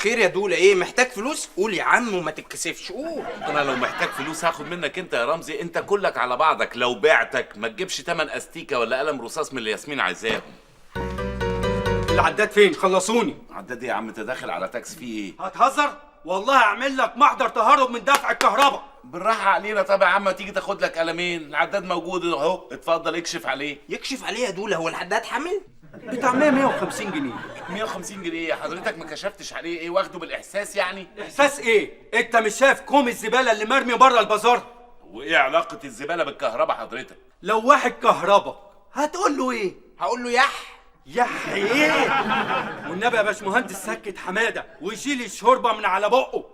خير يا دولة، ايه محتاج فلوس؟ قول يا عم وما تتكسفش، قول. انا لو محتاج فلوس هاخد منك انت يا رمزي، انت كلك على بعضك لو بعتك ما تجيبش تمن استيكه ولا قلم رصاص من اللي ياسمين عايزاهم. العداد فين؟ خلصوني. عداد ايه يا عم؟ انت داخل على تاكس فيه ايه؟ هتهزر؟ والله هعمل لك محضر تهرب من دفع الكهرباء. بالراحه علينا. طب يا عم تيجي تاخد لك قلمين، العداد موجود اهو، اتفضل اكشف عليه. يكشف عليه يا دولة؟ هو العداد حامل؟ بتاع 150 جنيه. 150 جنيه حضرتك ما كشفتش عليه؟ ايه واخده بالاحساس يعني؟ احساس ايه؟ انت مش شايف كوم الزباله اللي مرمي بره البازار؟ وايه علاقه الزباله بالكهرباء حضرتك؟ لو واحد كهرباء هتقول له ايه؟ هقول له يح. يح ايه؟ والنبي يا باشمهندس سكت حماده ويشيل الشوربه من على بقه.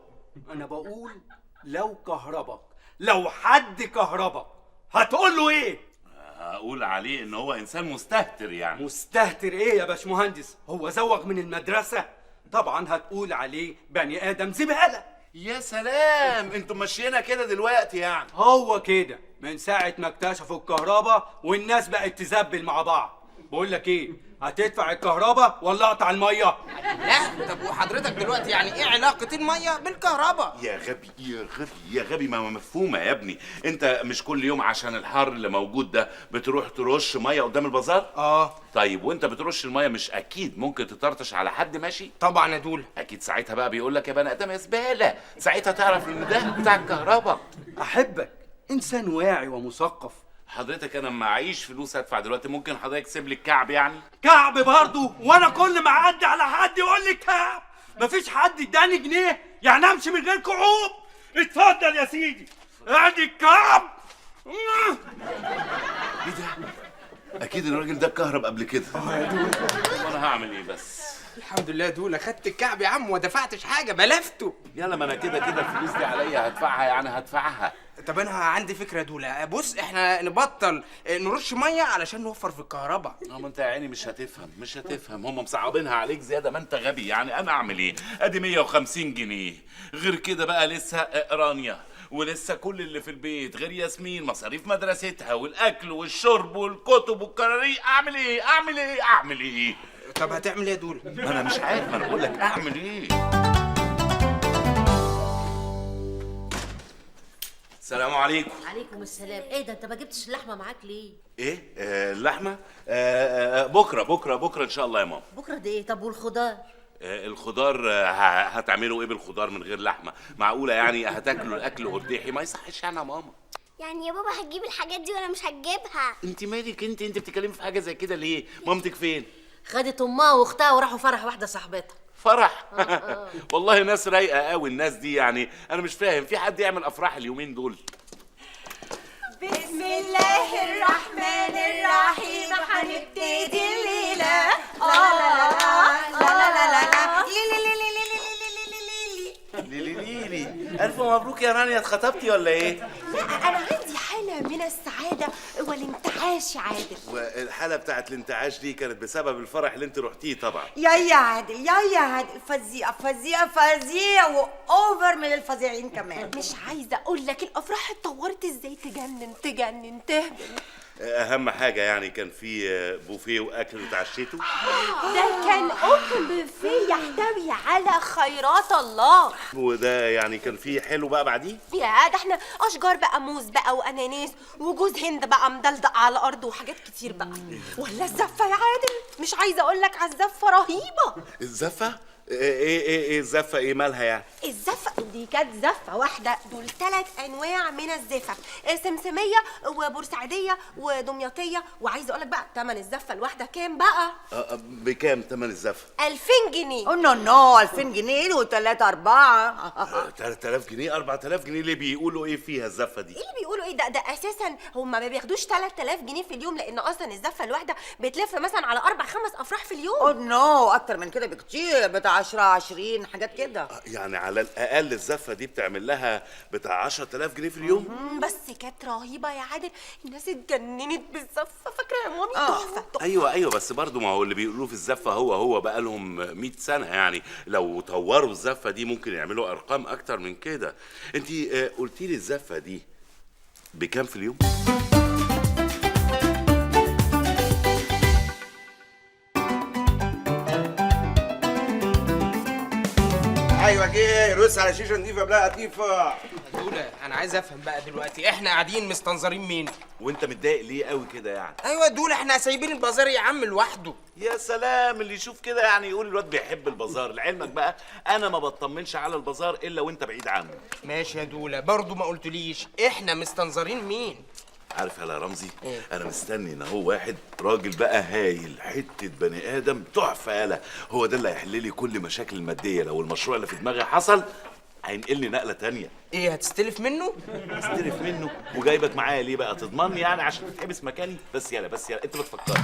انا بقول لو كهرباء، لو حد كهرباء هتقول له ايه؟ هقول عليه ان هو انسان مستهتر يعني. مستهتر ايه يا باشمهندس؟ هو زوغ من المدرسه؟ طبعا هتقول عليه بني ادم زباله. يا سلام، انتوا ماشيينها كده دلوقتي يعني؟ هو كده من ساعه ما اكتشفوا الكهرباء والناس بقت تزبل مع بعض. بقول لك ايه، هتدفع الكهرباء ولا اقطع الميه؟ لا طب وحضرتك دلوقتي يعني ايه علاقة المية بالكهرباء؟ يا غبي يا غبي يا غبي، ما مفهومه يا ابني. انت مش كل يوم عشان الحر اللي موجود ده بتروح ترش ميه قدام البازار؟ طيب وانت بترش الميه مش اكيد ممكن تطرطش على حد ماشي؟ طبعا يا دولة. اكيد ساعتها بقى بيقول لك يا بني ادم يا زباله، ساعتها تعرف ان ده بتاع الكهرباء. احبك انسان واعي ومثقف. حضرتك انا معيش فلوس ادفع دلوقتي، ممكن حضرتك تسيب لي الكعب يعني؟ كعب برضه؟ وانا كل ما اعدي على حد يقول لي كعب؟ مفيش حد اداني جنيه يعني امشي من غير كعوب؟ اتفضل يا سيدي ادي الكعب. ايه ده؟ اكيد الراجل ده اتكهرب قبل كده. وانا هعمل ايه بس؟ الحمد لله يا دولة، خدت الكعب يا عم وما دفعتش حاجة، بلفته. يلا ما انا كده كده الفلوس دي عليا هدفعها يعني هدفعها. طب انا عندي فكرة يا دولة، بص احنا نبطل نرش مية علشان نوفر في الكهرباء. ما انت يا عيني مش هتفهم هم مصعبينها عليك زياده، ما انت غبي يعني. انا اعمل ايه؟ ادي 150 جنيه، غير كده بقى لسه رانيا ولسه كل اللي في البيت، غير ياسمين مصاريف مدرستها والاكل والشرب والكتب والكراريق. اعمل ايه؟ طب هتعمل ايه يا دولة؟ ما انا مش عارف، ما انا بقول لك اعمل ايه. السلام عليكم. عليكم السلام. ايه ده انت ما جبتش اللحمه معاك ليه؟ ايه اللحمه؟ بكره ان شاء الله يا ماما. بكره ده ايه؟ طب والخضار؟ الخضار هتعملوا ايه بالخضار من غير لحمه؟ معقوله يعني هتاكلوا الاكل قرديحي؟ ما يصحش يعني يا ماما. يعني يا بابا هتجيب الحاجات دي ولا مش هتجيبها؟ انت مالك؟ انت بتتكلمي في حاجه زي كده ليه؟ مامتك فين؟ خدت امها واختها وراحوا فرح واحده صاحبتها. فرح؟ والله ناس رايقه قوي الناس دي يعني. انا مش فاهم في حد يعمل افراح اليومين دول؟ بسم الله الرحمن الرحيم هنبتدي الليلة. لا لا لا لا لا لا ليلي الف مبروك يا رانيا، اتخطبتي ولا ايه؟ لا أنا عندي حالة من السعادة والانتعاش يا عادل. والحاله بتاعت الانتعاش دي كانت بسبب الفرح اللي انت رحتيه طبعا. يا عادل فظيع واوفر من الفظيعين كمان. مش عايزة أقول لك الأفراح اتطورت إزاي، تجنن تهبل. اهم حاجه يعني كان في بوفيه واكل وتعشيتوا. ده كان اوبن بوفيه يحتوي على خيرات الله. وده يعني كان في حلو بقى بعديه؟ يا ده احنا اشجار بقى، موز بقى واناناس وجوز هند بقى مدلدق على الارض وحاجات كتير بقى. ولا الزفه يا عادل، مش عايزه اقول لك على الزفه رهيبه. الزفه؟ ايه الزفه؟ ايه مالها يعني؟ الزفه دي كانت زفه واحده، دول 3 انواع من الزفه، سمسميه وبورسعيديه ودمياطيه. وعايزه اقول لك بقى ثمن الزفه الواحده كام بقى؟ بكام ثمن الزفه؟ 2000 جنيه. نو 2000 جنيه و3 4. 3000 جنيه 4000 جنيه ليه؟ بيقولوا ايه فيها الزفه دي؟ ايه اللي بيقولوا ايه؟ ده اساسا هم ما بياخدوش 3000 جنيه في اليوم، لان اصلا الزفه الواحده بتلف مثلا على 4 5 افراح في اليوم. نو اكتر من كده بكتير، بتاع 10 20 حاجات كده. يعني على الاقل الزفه دي بتعمل لها بتاع 10000 جنيه في اليوم. بس كانت رهيبه يا عادل، الناس اتجننت بالزفه، فاكره يا مامي؟ تحفه. ايوه بس برضو ما هو اللي بيقولوه في الزفه هو بقى لهم 100 سنه يعني. لو طوروا الزفه دي ممكن يعملوا ارقام اكتر من كده. انت قلتي لي الزفه دي بكام في اليوم؟ ايوه جه رص على شيشه نضيفه بلا قطيفه. دوله انا عايز افهم بقى دلوقتي، احنا قاعدين مستنظرين مين؟ وانت متضايق ليه قوي كده يعني؟ ايوه دوله احنا سايبين البازار يا عم لوحده. يا سلام، اللي يشوف كده يعني يقول الواد بيحب البازار. لعلمك بقى انا ما بطمنش على البازار الا وانت بعيد عنه. ماشي يا دوله، برضه ما قلتليش احنا مستنظرين مين؟ عارف يا رمزي، انا مستني ان هو واحد راجل بقى هايل، حته بني ادم تحفه. يالا هو ده اللي هيحل لي كل مشاكل الماديه. لو المشروع اللي في دماغي حصل هينقلني نقله تانية. ايه هتستلف منه؟ استلف منه وجايبك معايا ليه بقى؟ تضمني يعني عشان تتحبس مكاني؟ بس يلا بس يلا، انت ما تفكرش.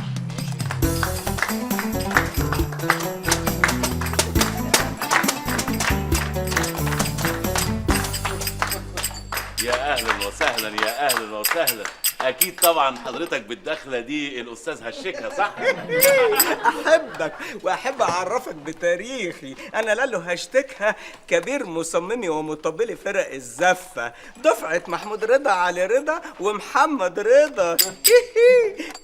يا اهلا وسهلا، يا اهلا وسهلا. اكيد طبعا حضرتك بالدخله دي الاستاذ هشكها صح؟ احبك واحب اعرفك بتاريخي. انا لالو هشتكها كبير مصممي ومطبلي فرق الزفه، دفعه محمود رضا، علي رضا ومحمد رضا.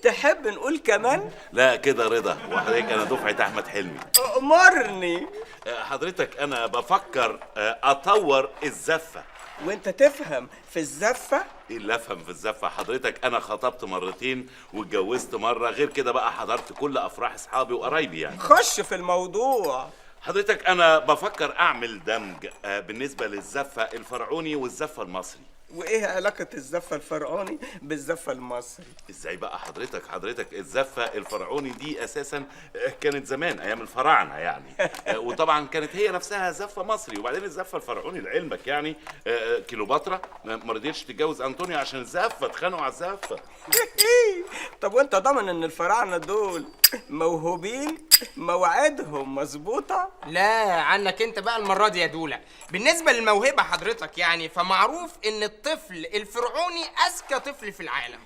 تحب نقول كمان؟ لا كده رضا. وحضرتك انا دفعه احمد حلمي. امرني. حضرتك انا بفكر اطور الزفه. وانت تفهم في الزفه؟ ايه اللي افهم في الزفه؟ حضرتك انا خطبت مرتين واتجوزت مره، غير كده بقى حضرت كل افراح اصحابي وقرايبي يعني. خش في الموضوع. حضرتك انا بفكر اعمل دمج بالنسبه للزفه الفرعوني والزفه المصري. وايه علاقه الزفه الفرعوني بالزفه المصري؟ ازاي بقى حضرتك الزفه الفرعوني دي اساسا كانت زمان ايام الفراعنه يعني. وطبعا كانت هي نفسها زفه مصري. وبعدين الزفه الفرعوني لعلمك يعني كيلوباترا ما رضيتش تتجوز انطونيو عشان الزفه، اتخانقوا على الزفه. طب وانت ضامن ان الفراعنه دول موهوبين؟ مواعيدهم مظبوطه؟ لا عنك انت بقى المره دي يا دوله. بالنسبه للموهبه حضرتك يعني فمعروف ان الطفل الفرعوني اذكى طفل في العالم.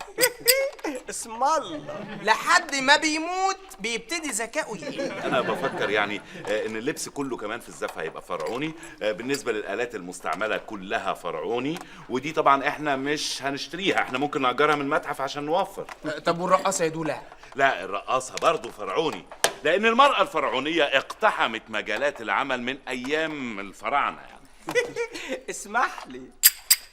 اسم الله. لحد ما بيموت بيبتدي ذكائه يقل. انا بفكر يعني ان اللبس كله كمان في الزفه هيبقى فرعوني. بالنسبه للالات المستعمله كلها فرعوني. ودي طبعا احنا مش هنشتريها، احنا ممكن نأجرها من المتحف عشان نوفر. طب والرقاصه يا دوله؟ لا الرقاصه برضه فرعوني، لان المراه الفرعونيه اقتحمت مجالات العمل من ايام الفراعنه يعني. اسمح لي.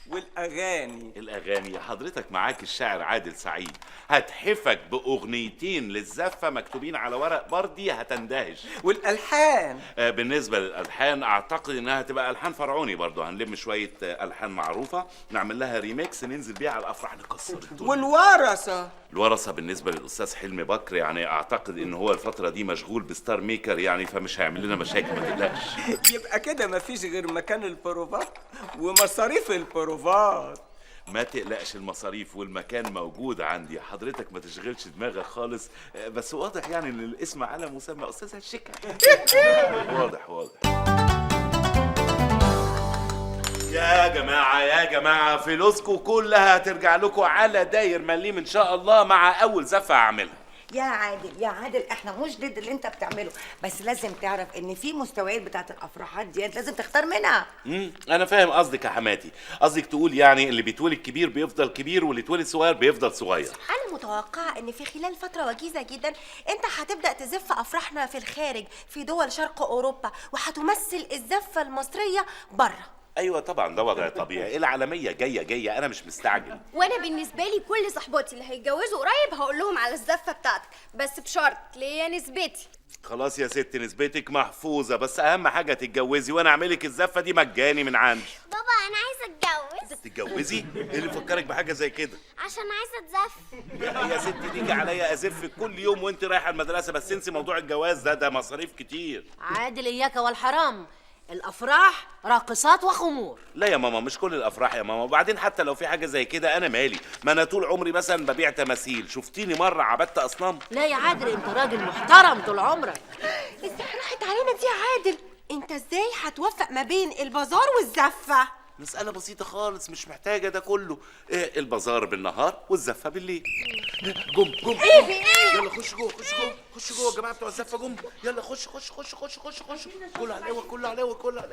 والاغاني؟ الاغاني حضرتك معاك الشاعر عادل سعيد، هتحفك باغنيتين للزفه مكتوبين على ورق بردي هتندهش. والالحان؟ بالنسبه للالحان اعتقد انها تبقى الحان فرعوني برضه. هنلم شويه الحان معروفه نعمل لها ريميكس ننزل بيها على الافراح نكسر الدنيا. والورثه؟ الورثه بالنسبه للاستاذ حلمي بكر يعني اعتقد ان هو الفتره دي مشغول بستار ميكر يعني، فمش هيعمل لنا مشاكل ما تقلقش. يبقى كده مفيش غير مكان البروفات ومصاريف البروفات. ما تقلقش، المصاريف والمكان موجود عندي. حضرتك ما تشغلش دماغك خالص. بس واضح يعني ان الاسم على مسمى استاذ هشكة. واضح. يا جماعه فلوسكم كلها هترجع لكم على داير مليم ان شاء الله مع اول زفه هعملها. يا عادل احنا مش ضد اللي انت بتعمله، بس لازم تعرف ان في مستويات بتاعت الافراحات دي لازم تختار منها. انا فاهم قصدك يا حماتي. قصدك تقول يعني اللي بيتولد كبير بيفضل كبير واللي يتولد صغير بيفضل صغير. انا متوقعه ان في خلال فتره وجيزه جدا انت هتبدا تزف افراحنا في الخارج في دول شرق اوروبا، وهتمثل الزفه المصريه بره. ايوه طبعا ده وضع طبيعي. العالميه جايه انا مش مستعجل. وانا بالنسبه لي كل صحباتي اللي هيتجوزوا قريب هقول لهم على الزفه بتاعتك، بس بشرط ليا نسبتي. خلاص يا ست نسبتك محفوظه، بس اهم حاجه تتجوزي وانا اعملك الزفه دي مجاني من عندي. بابا انا عايزه اتجوز. تتجوزي؟ ايه اللي فكرك بحاجه زي كده؟ عشان عايزه اتزف. يا ستي تيجي عليا ازفك كل يوم وانت رايحه المدرسه، بس انسي موضوع الجواز ده مصاريف كتير. عادل اياك والحرام، الافراح راقصات وخمور. لا يا ماما مش كل الافراح يا ماما. وبعدين حتى لو في حاجه زي كده انا مالي، ما انا طول عمري مثلا ببيع تماثيل. شفتيني مره عبدت اصنام؟ لا يا عادل انت راجل محترم طول عمرك. ازاي راحت علينا دي يا عادل؟ انت ازاي هتوفق ما بين البازار والزفه؟ مسألة بسيطة خالص مش محتاجة ده كله. البازار بالنهار والزفة بالليل. جم يلا خش جوه يا جماعة بتوع الزفة جم. يلا خش كله على القوة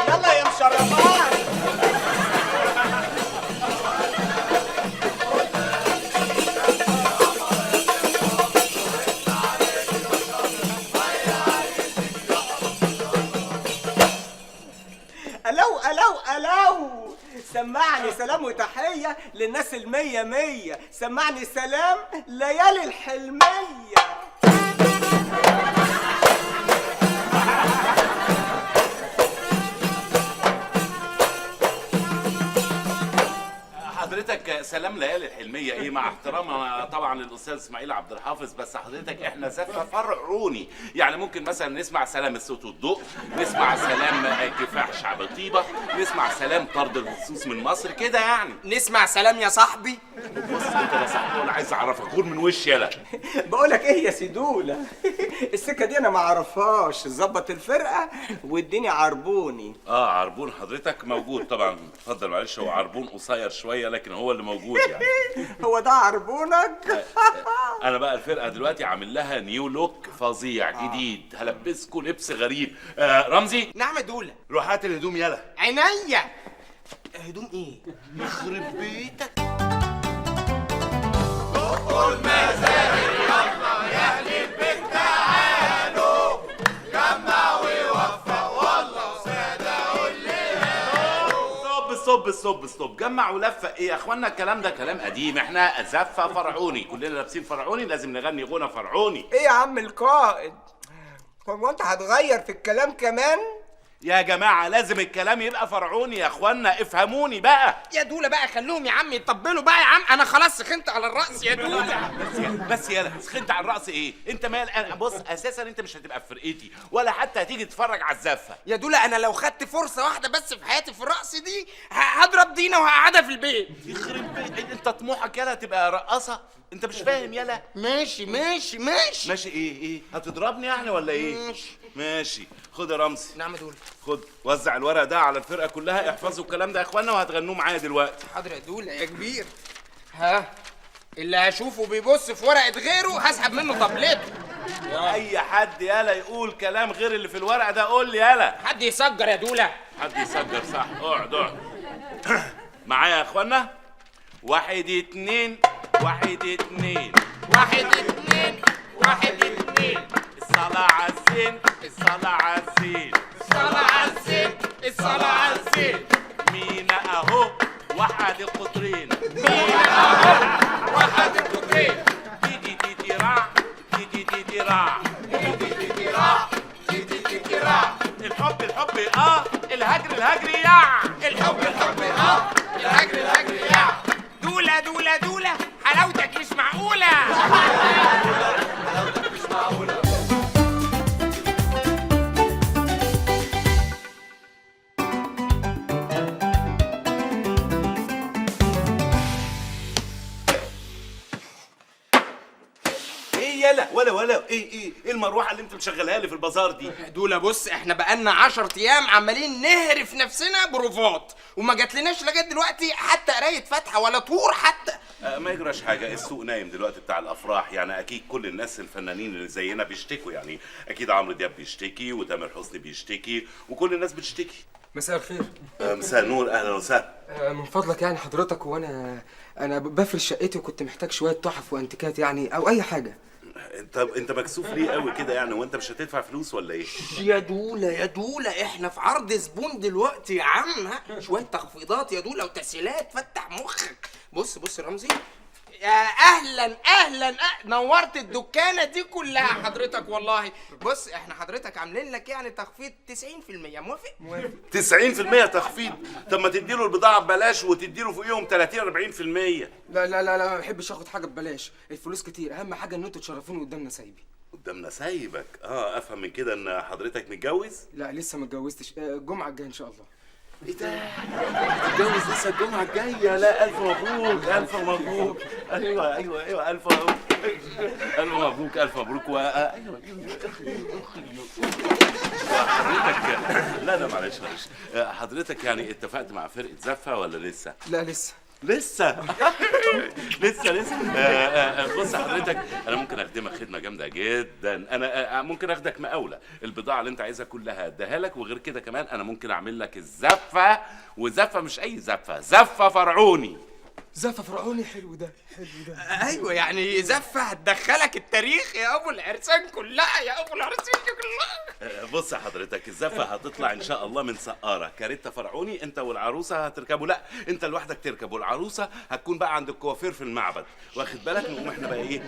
يلا يا مشرفات. سمعني سلام وتحية للناس المية مية، سمعني سلام ليالي الحلمية. حضرتك سلام ليالي الحلميه ايه؟ مع احترامنا طبعا للاستاذ اسماعيل عبد الحافظ، بس حضرتك احنا زفه فرعوني، يعني ممكن مثلا نسمع سلام الصوت والضوء، نسمع سلام كفاح شعب طيبه، نسمع سلام طرد الهصوص من مصر كده يعني. نسمع سلام يا صاحبي. بص انت يا صاحبي ولا عايز اعرفك غور من وشي يالا. بقولك ايه يا سيدولة، السكة دي انا ما اعرفهاش، ظبط الفرقة واديني عربوني. عربون حضرتك موجود طبعا، اتفضل. معلش هو عربون قصير شويه لكن هو اللي موجود يعني. هو ده عربونك؟ انا بقى الفرقه دلوقتي عامل لها نيو لوك فظيع جديد، هلبسكوا لبس غريب. رمزي. نعم يا دوله. روح هات الهدوم يلا. عينيا. هدوم ايه؟ يخرب بيتك. دقوا المزاهر يلا يا اهل البيت تعالوا، جمع ووفق والله سادة صب جمع ولفق ايه يا اخوانا؟ الكلام ده كلام قديم، احنا زفه فرعوني، كلنا لابسين فرعوني، لازم نغني غنى فرعوني. ايه يا عم القائد، هو انت هتغير في الكلام كمان؟ يا جماعه لازم الكلام يبقى فرعوني يا اخوانا، افهموني بقى. يا دوله بقى خلوهم يا عم يطبلوا بقى يا عم، انا خلاص سخنت على الرقص يا دوله. بس يالا سخنت على الرقص ايه؟ انت مال؟ انا بص اساسا انت مش هتبقى في فرقتي ولا حتى هتيجي تتفرج على الزفه. يا دوله انا لو خدت فرصه واحده بس في حياتي في الرقص دي هضرب دينا وهقعدها في البيت. يخرب بيت، انت طموحك يالا تبقى رقاصه؟ انت مش فاهم يالا. ماشي ايه هتضربني يعني ولا ايه؟ ماشي خد يا رمزي. نعم يا دوله. خد وزع الورق ده على الفرقه كلها، احفظوا الكلام ده يا اخوانا وهتغنوه معايا دلوقتي. حاضر يا دوله يا كبير. ها اللي هشوفه بيبص في ورقه غيره هسحب منه طبلته. اي حد يالا يقول كلام غير اللي في الورق ده قول لي يالا. حد يسجر يا دوله. حد يسجر صح. اقعد معايا يا اخوانا. 1 2 1 2 1 2 1 2 الصلاة على الزين الصلاة على الزين الصلاة على الزين الصلاة على الزين. مينا اهو واحد القطرين واحد القطرين تيتي راع تيتي راع تيتي راع تيتي راع. الحب الهجر يا الحب الهجر يا دوله حلاوتك مش معقوله. حلاوتك مش معقوله. يالا ولا ايه المروحه اللي انت مشغلها لي في البازار دي؟ دوله بص احنا بقالنا 10 ايام عمالين نهرف نفسنا بروفات وما جاتلناش لغايه دلوقتي حتى قرايه فاتحه ولا طور حتى. ما يجراش حاجه، السوق نايم دلوقتي بتاع الافراح، يعني اكيد كل الناس الفنانين اللي زينا بيشتكوا، يعني اكيد عمرو دياب بيشتكي وتامر حسني بيشتكي وكل الناس بتشتكي. مساء الخير. مساء النور، اهلا وسهلا. من فضلك يعني حضرتك، وانا بفرش شقتي وكنت محتاج شويه تحف وانتيكات يعني او اي حاجه. انت مكسوف ليه قوي كده يعني؟ وانت مش هتدفع فلوس ولا ايه؟ يا دوله احنا في عرض زبون دلوقتي يا عم. ها شويه تخفيضات يا دوله وتسهيلات، فتح مخك. بص رمزي، يا اهلا نورت الدكانه دي كلها حضرتك والله. بص احنا حضرتك عاملين لك يعني تخفيض 90%. موافق 90% تخفيض؟ طب ما تديله البضاعه ببلاش وتديله فوقيهم 30 40%. لا ما بحبش اخد حاجه ببلاش، الفلوس كتير، اهم حاجه ان انتوا تشرفوني قدامنا سايبي. قدامنا سايبك؟ افهم من كده ان حضرتك متجوز؟ لا لسه ما اتجوزتش، الجمعه الجايه ان شاء الله. ايه ده؟ هتتجوز لسه الجمعه الجايه؟ لا الف مبروك. ايوه الف مبروك ايوه حضرتك. لا معلش حضرتك يعني اتفقت مع فرقه زفه ولا لسه؟ لا لسه. بص حضرتك انا ممكن اخدمك خدمه جامده جدا. انا ممكن اخدك مقاوله، البضاعه اللي انت عايزها كلها اديها لك، وغير كده كمان انا ممكن اعمل لك الزفه، وزفه مش اي زفه فرعوني. زفه فرعوني؟ حلو ده. ايوه يعني زفه هتدخلك التاريخ يا ابو العرسان كلها. بص يا حضرتك، الزفه هتطلع ان شاء الله من سقاره كاريتا فرعوني، انت والعروسه هتركبوا. لا انت لوحدك تركب، والعروسه هتكون بقى عند الكوافير في المعبد، واخد بالك؟ نقوم احنا بقى ايه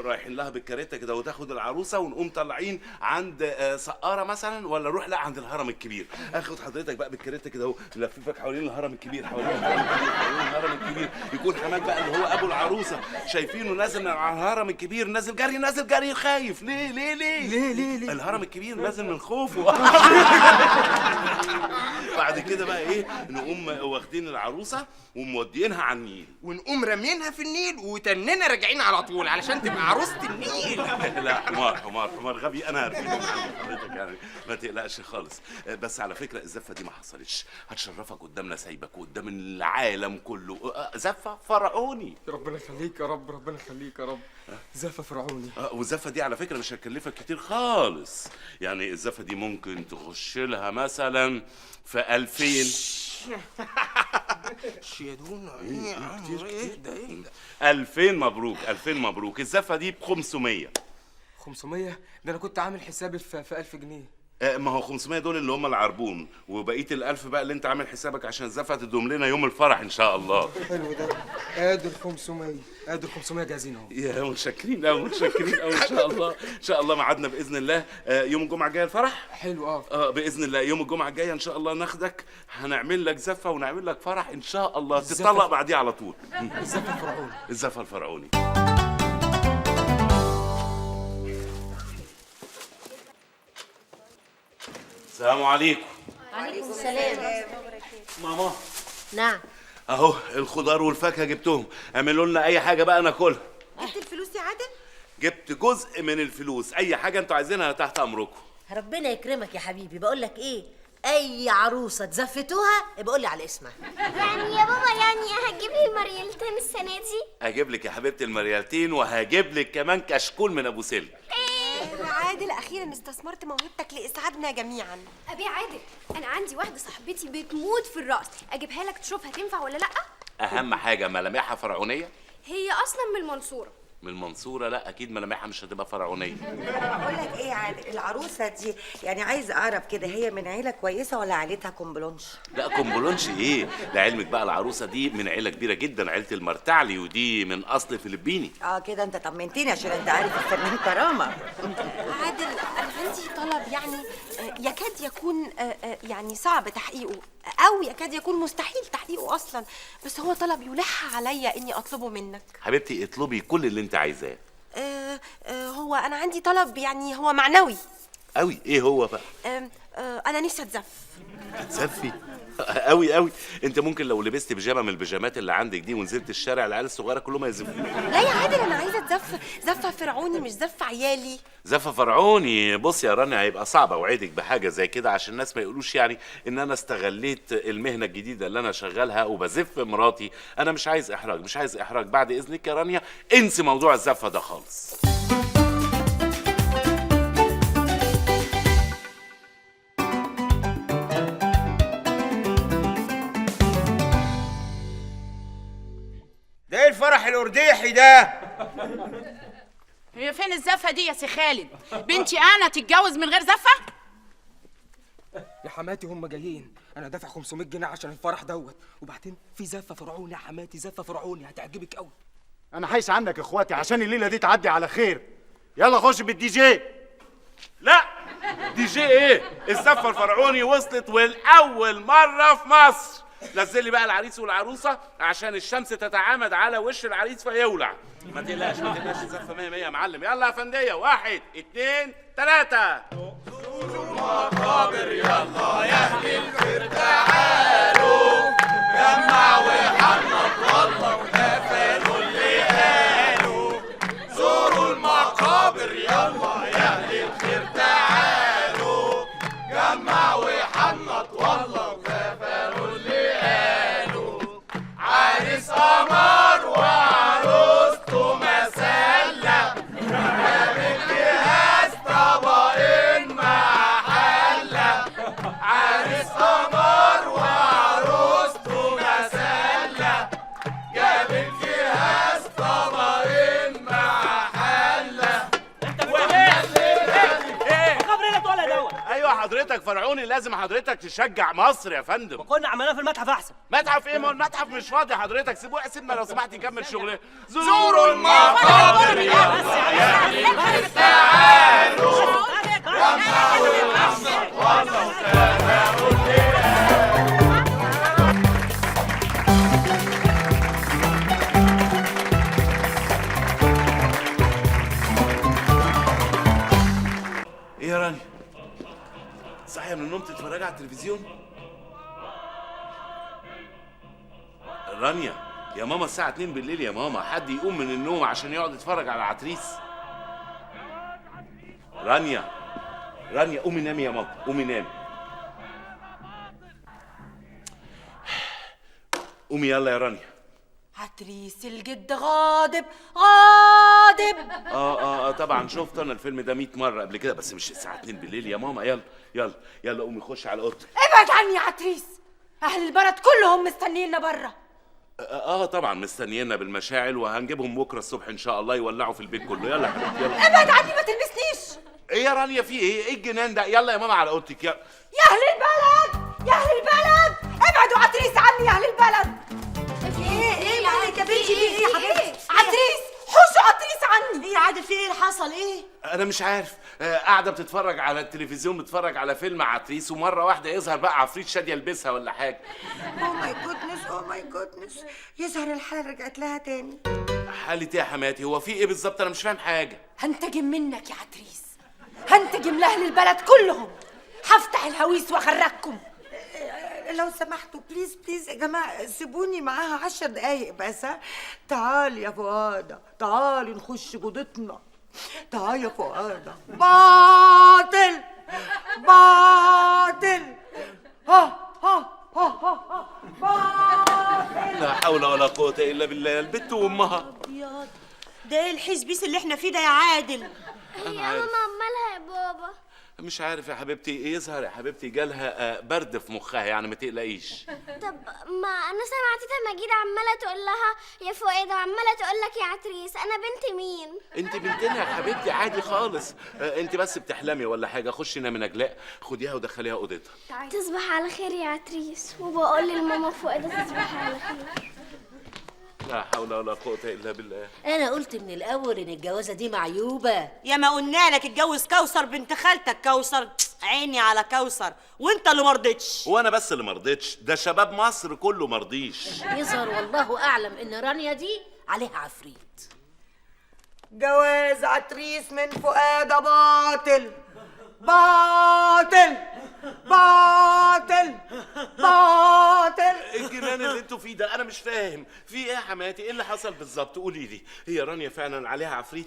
رايحين لها بالكاريتا كده، وتاخد العروسه ونقوم طالعين عند سقاره مثلا، ولا نروح لا عند الهرم الكبير. اخد حضرتك بقى بالكاريتا كده اهو، نلففك حوالين الهرم الكبير، حوالين الهرم الكبير، يكون حماك بقى اللي هو ابو العروسه شايفينه نازل من على الهرم الكبير، نازل جري نازل جري خايف. ليه الهرم الكبير نازل من خوفه. بعد كده بقى ايه، نقوم واخدين العروسه ومودينها على النيل، ونقوم رامينها في النيل وتننا راجعين على طول علشان تبقى عروسه النيل. لا حمار غبي، انا هرميهم عند حضرتك يعني، ما تقلقش خالص. بس على فكره الزفه دي ما حصلتش، هتشرفك قدامنا سايبك وقدام العالم كله. زفه فرعوني. ربنا يخليك يا رب، ربنا يخليك يا رب. زفه فرعوني. والزفه دي على فكره مش هتكلفك كتير خالص، يعني الزفه دي ممكن تخش لها مثلا في 2000. يا دونا ايه ده 2000 مبروك، 2000 مبروك. الزفه دي ب 500. 500؟ ده انا كنت عامل حسابي في 1000 جنيه. ما هو 500 دول اللي هم العربون، وبقيه ال1000 بقى اللي انت عامل حسابك عشان الزفه تدوم لنا يوم الفرح ان شاء الله. حلو ده. ادي ال 500، ادي ال 500 جاهزين اهو. يا متشكرين قوي، متشكرين قوي. ان شاء الله ان شاء الله ميعادنا باذن الله يوم الجمعه الجايه الفرح. حلو. باذن الله يوم الجمعه الجايه ان شاء الله ناخدك، هنعمل لك زفه ونعمل لك فرح ان شاء الله، تطلق بعديه على طول. الزفه الفرعوني. الزفه الفرعوني. السلام عليكم. وعليكم السلام. ماما. نعم. اهو الخضار والفاكهه جبتهم، اعملوا لنا اي حاجه بقى ناكلها. جبت الفلوس يا عادل؟ جبت جزء من الفلوس، اي حاجه انتوا عايزينها تحت امركم. ربنا يكرمك يا حبيبي. بقول لك ايه، اي عروسه تزفتوها بقول لي على اسمها. يعني يا بابا يعني هتجيب لي مريالتين السنه دي؟ هجيب لك يا حبيبتي المريالتين، وهجيب لك كمان كشكول من ابو سلم. عادل اخيرا استثمرت موهبتك لاسعادنا جميعا. ابي عادل، انا عندي واحده صاحبتي بتموت في الرقص، اجيبها لك تشوفها تنفع ولا لا؟ اهم حاجه ملامحها فرعونيه. هي اصلا من المنصوره. من المنصوره؟ لا اكيد ملامحها مش هتبقى فرعونيه. بقول لك ايه يا عادل، العروسه دي يعني عايز اعرف كده، هي من عيله كويسه ولا عيلتها كومبلونش؟ لا كومبلونش ايه، لعلمك بقى العروسه دي من عيله كبيره جدا، عيله المرتعلي، ودي من اصل فلبيني. كده انت طمنتني عشان انت عارف الفنان كرامه. عادل انا عندي طلب يعني يكاد يكون يعني صعب تحقيقه، او يكاد يكون مستحيل تحقيقه اصلا، بس هو طلب يلح عليا اني اطلبه منك. حبيبتي اطلبي كل اللي انت عايزاه. هو انا عندي طلب يعني هو معنوي قوي. ايه هو بقى؟ انا نفسي اتزف. تتزفي؟ قوي قوي. انت ممكن لو لبست بيجامه من البيجامات اللي عندك دي ونزلت الشارع، العيال الصغيره كلهم هيزفوك. لا يا عادل انا عايزه اتزف زفه فرعوني مش زفه عيالي. زفه فرعوني؟ بص يا رانيا هيبقى صعب اوعدك بحاجه زي كده، عشان الناس ما يقولوش يعني ان انا استغليت المهنه الجديده اللي انا شغالها وبزف مراتي. انا مش عايز احراج، مش عايز احراج. بعد اذنك يا رانيا انسي موضوع الزفه ده خالص. ده ايه الفرح الارديحي ده؟ هي فين الزفه دي يا سي خالد؟ بنتي انا تتجوز من غير زفه؟ يا حماتي هم جايين، انا دافع 500 جنيه عشان الفرح دوت، وبعدين في زفه فرعوني يا حماتي، زفه فرعوني هتعجبك قوي. انا حايس عنك يا اخواتي عشان الليله دي تعدي على خير. يلا خش بالدي جي. لا دي جي ايه؟ الزفه الفرعوني وصلت والاول مره في مصر. نزل لي بقى العريس والعروسه عشان الشمس تتعامد على وش العريس فيولع. ما تقلقش ما تقلقش، الزفه 100 100 يا معلم. يلا يا فنديه، 1 2 3. زوروا المقابر يلا يا اهل الخير تعالوا، جمع وحنط والله وقفلوا اللي قالوا. زوروا المقابر يلا يا اهل الخير تعالوا، جمع وحنط والله وقفلوا اللي قالوا. عريس قمر وعروسته مسلة، جابت جهاز طبقين مع حلة. عريس قمر وعروسته مسلة، ايوه حضرتك فرعوني، لازم حضرتك تشجع مصر يا فندم. كنا عملناها في المتحف احسن. متحف ايه؟ ما المتحف مش فاضي حضرتك، سيبنا لو سمحت يكمل شغله. زوروا المقابر يلا تعالوا جمعوا الأمصر والله وتابعوا ايه يا رانيا؟ صاحيه من النوم تتفرجي على التلفزيون؟ رانيا يا ماما الساعة 2 بالليل يا ماما، حد يقوم من النوم عشان يقعد يتفرج على عتريس؟ رانيا قومي نامي يا ماما، قومي نامي. قومي يلا يا رانيا. عتريس الجد غاضب غاضب. طبعا شفت انا الفيلم ده 100 مرة قبل كده، بس مش الساعة 2 بالليل يا ماما. يلا قومي خش على اوضتك. ابعد عني يا عتريس، اهل البلد كلهم مستنيينا بره. طبعا مستنيينا بالمشاعل، وهنجيبهم بكره الصبح ان شاء الله يولعوا في البيت كله. يلا يا حبيبتي يلا. ابعد عني ما تلمسنيش. ايه يا رانيا في ايه الجنان ده؟ يلا يا ماما على اوضتك. يا اهل البلد يا اهل البلد ابعدوا عتريس عني يا اهل البلد. ايه مالك يا بنتي؟ في ايه يا حبيبتي؟ عتريس حوشوا عتريس عني. ايه يا عادل في ايه اللي حصل؟ ايه؟ انا مش عارف. قاعده بتتفرج على التلفزيون، بتتفرج على فيلم عتريس، ومره واحده يظهر بقى عفريت شاديه يلبسها ولا حاجه. اوه ماي جودنس يظهر الحالة رجعت لها تاني. حالة ايه يا حماتي؟ هو في ايه بالظبط؟ انا مش فاهم حاجه. هنتجم منك يا عتريس، هنتجم لاهل البلد كلهم، هفتح الهويس واخرجكم. لو سمحتوا بليز يا جماعه سيبوني معاها 10 دقايق بس. تعالي يا فؤاده، تعالي نخش جودتنا. تعالي يا فؤاده. باطل باطل. لا حول ولا قوه الا بالله. البت وامها. ده ايه الحزبيس اللي احنا فيه ده يا عادل؟ هي ماما مالها يا بابا؟ مش عارف يا حبيبتي، يظهر يا حبيبتي جالها برد في مخها، يعني ما تقلقيش. طب ما انا سمعت تيتا مجيدة عماله تقول لها يا فؤاد، عماله تقول لك يا عتريس. انا بنت مين؟ انت بنتنا يا حبيبتي عادي خالص. انت بس بتحلمي ولا حاجه. خشي نامي نجلاء، خديها ودخليها اوضتها. تصبح على خير يا عتريس، وبقول لماما فؤاد تصبح على خير. لا حول ولا قوة إلا بالله. أنا قلت من الأول إن الجوازة دي معيوبة. يا ما قلنا لك اتجوز كوثر بنت خالتك كوثر. عيني على كوثر، وأنت اللي مرضتش. وأنا بس اللي مرضتش، ده شباب مصر كله مرضيش. يظهر والله أعلم إن رانيا دي عليها عفريت. جواز عتريس من فؤادة باطل باطل باطل باطل. الجنان اللي انتوا فيه ده انا مش فاهم. في ايه يا حماتي؟ ايه اللي حصل بالظبط؟ قولي لي. هي رانيا فعلا عليها عفريت؟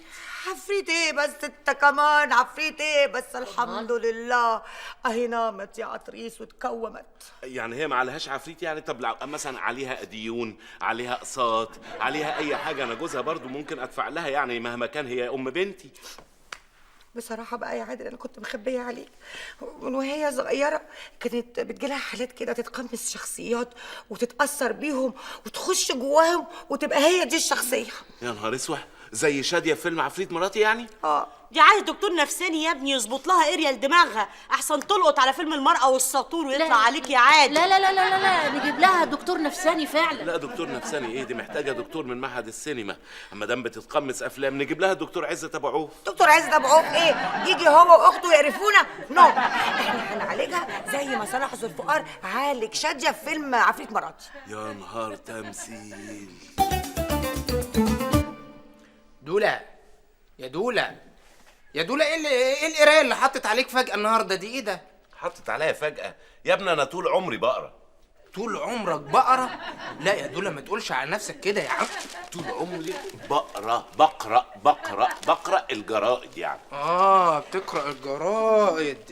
عفريت ايه بس انت كمان؟ عفريت ايه بس؟ الحمد لله اهي نامت يا عتريس واتكومت. يعني هي ما عليهاش عفريت يعني؟ طب لو مثلا عليها ديون، عليها اقساط، عليها اي حاجه، انا جوزها برضو ممكن ادفع لها يعني مهما كان، هي ام بنتي. بصراحة بقى يا عادل أنا كنت مخبية عليك. من وهي صغيرة كانت بتجيلها حالات كده تتقمص شخصيات وتتأثر بيهم وتخش جواهم وتبقى هي دي الشخصية. يا نهار اسود، زي شادية في فيلم عفريت مراتي يعني؟ دي عايز دكتور نفساني يا ابني يظبط لها اريا لدماغها، احسن تلقط على فيلم المرأة والساطور ويطلع عليك يا عادل. لا لا لا لا لا نجيب لها دكتور نفساني فعلا. لا دكتور نفساني ايه؟ دي محتاجة دكتور من معهد السينما. اما دام بتتقمص افلام نجيب لها دكتور عزت ابو عوف. دكتور عزت ابو عوف ايه؟ يجي هو واخته يقرفونا؟ نو، احنا هنعالجها زي ما صلاح ذو الفقار عالج شادية في فيلم عفريت مراتي. يا نهار تمثيل. دولة يا دولة يا دولة، ايه القرايه اللي حطت عليك فجأة النهارده دي؟ ايه ده؟ حطت عليا فجأة؟ يا ابني انا طول عمري بقرا. طول عمرك بقرا؟ لا يا دولة ما تقولش على نفسك كده يا عم. طول عمري بقرا الجرائد يعني. بتقرا الجرائد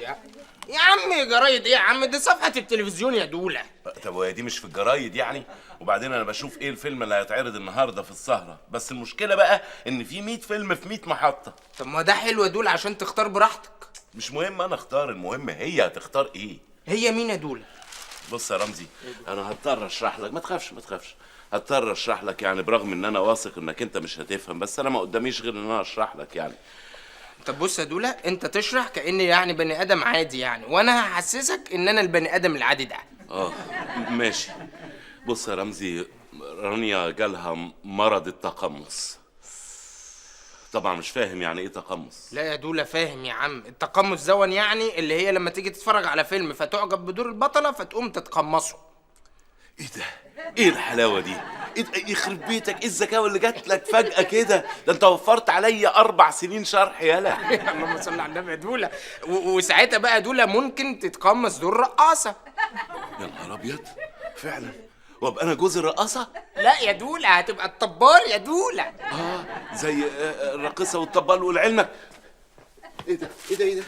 يا عم. جرايد ايه يا عم؟ دي صفحة التلفزيون يا دولة. طب وهي دي مش في الجرايد يعني؟ وبعدين انا بشوف ايه الفيلم اللي هيتعرض النهارده في السهرة، بس المشكلة بقى ان في 100 فيلم في 100 محطة. طب ما ده حلو يا دولة عشان تختار براحتك. مش مهم انا اختار، المهم هي هتختار ايه. هي مين يا دولة؟ بص يا رمزي، انا هضطر اشرح لك. ما تخافش هضطر اشرح لك يعني، برغم ان انا واثق انك انت مش هتفهم، بس انا ما قداميش غير ان انا اشرح لك يعني. طب بص يا دوله، انت تشرح كاني يعني بني ادم عادي يعني، وانا هحسسك ان انا البني ادم العادي ده. ماشي. بص يا رمزي، رانيا جالها مرض التقمص. طبعا مش فاهم يعني ايه تقمص. لا يا دوله فاهم يا عم. التقمص زون يعني اللي هي لما تيجي تتفرج على فيلم فتعجب بدور البطله فتقوم تتقمصه. ايه ده؟ ايه الحلاوه دي؟ إيه يخرب بيتك، ايه الذكاوه اللي جات لك فجاه كده؟ ده انت وفرت عليا 4 سنين شرح يالا. اللهم صل على النبي يا دوله. وساعتها بقى دوله ممكن تتقمص دور رقاصه. يا نهار ابيض، فعلا؟ وابقى انا جوز الرقاصه؟ لا يا دوله، هتبقى الطبال يا دوله. زي الراقصه والطبال والعلمك. ايه ده؟ ايه ده؟ ايه ده؟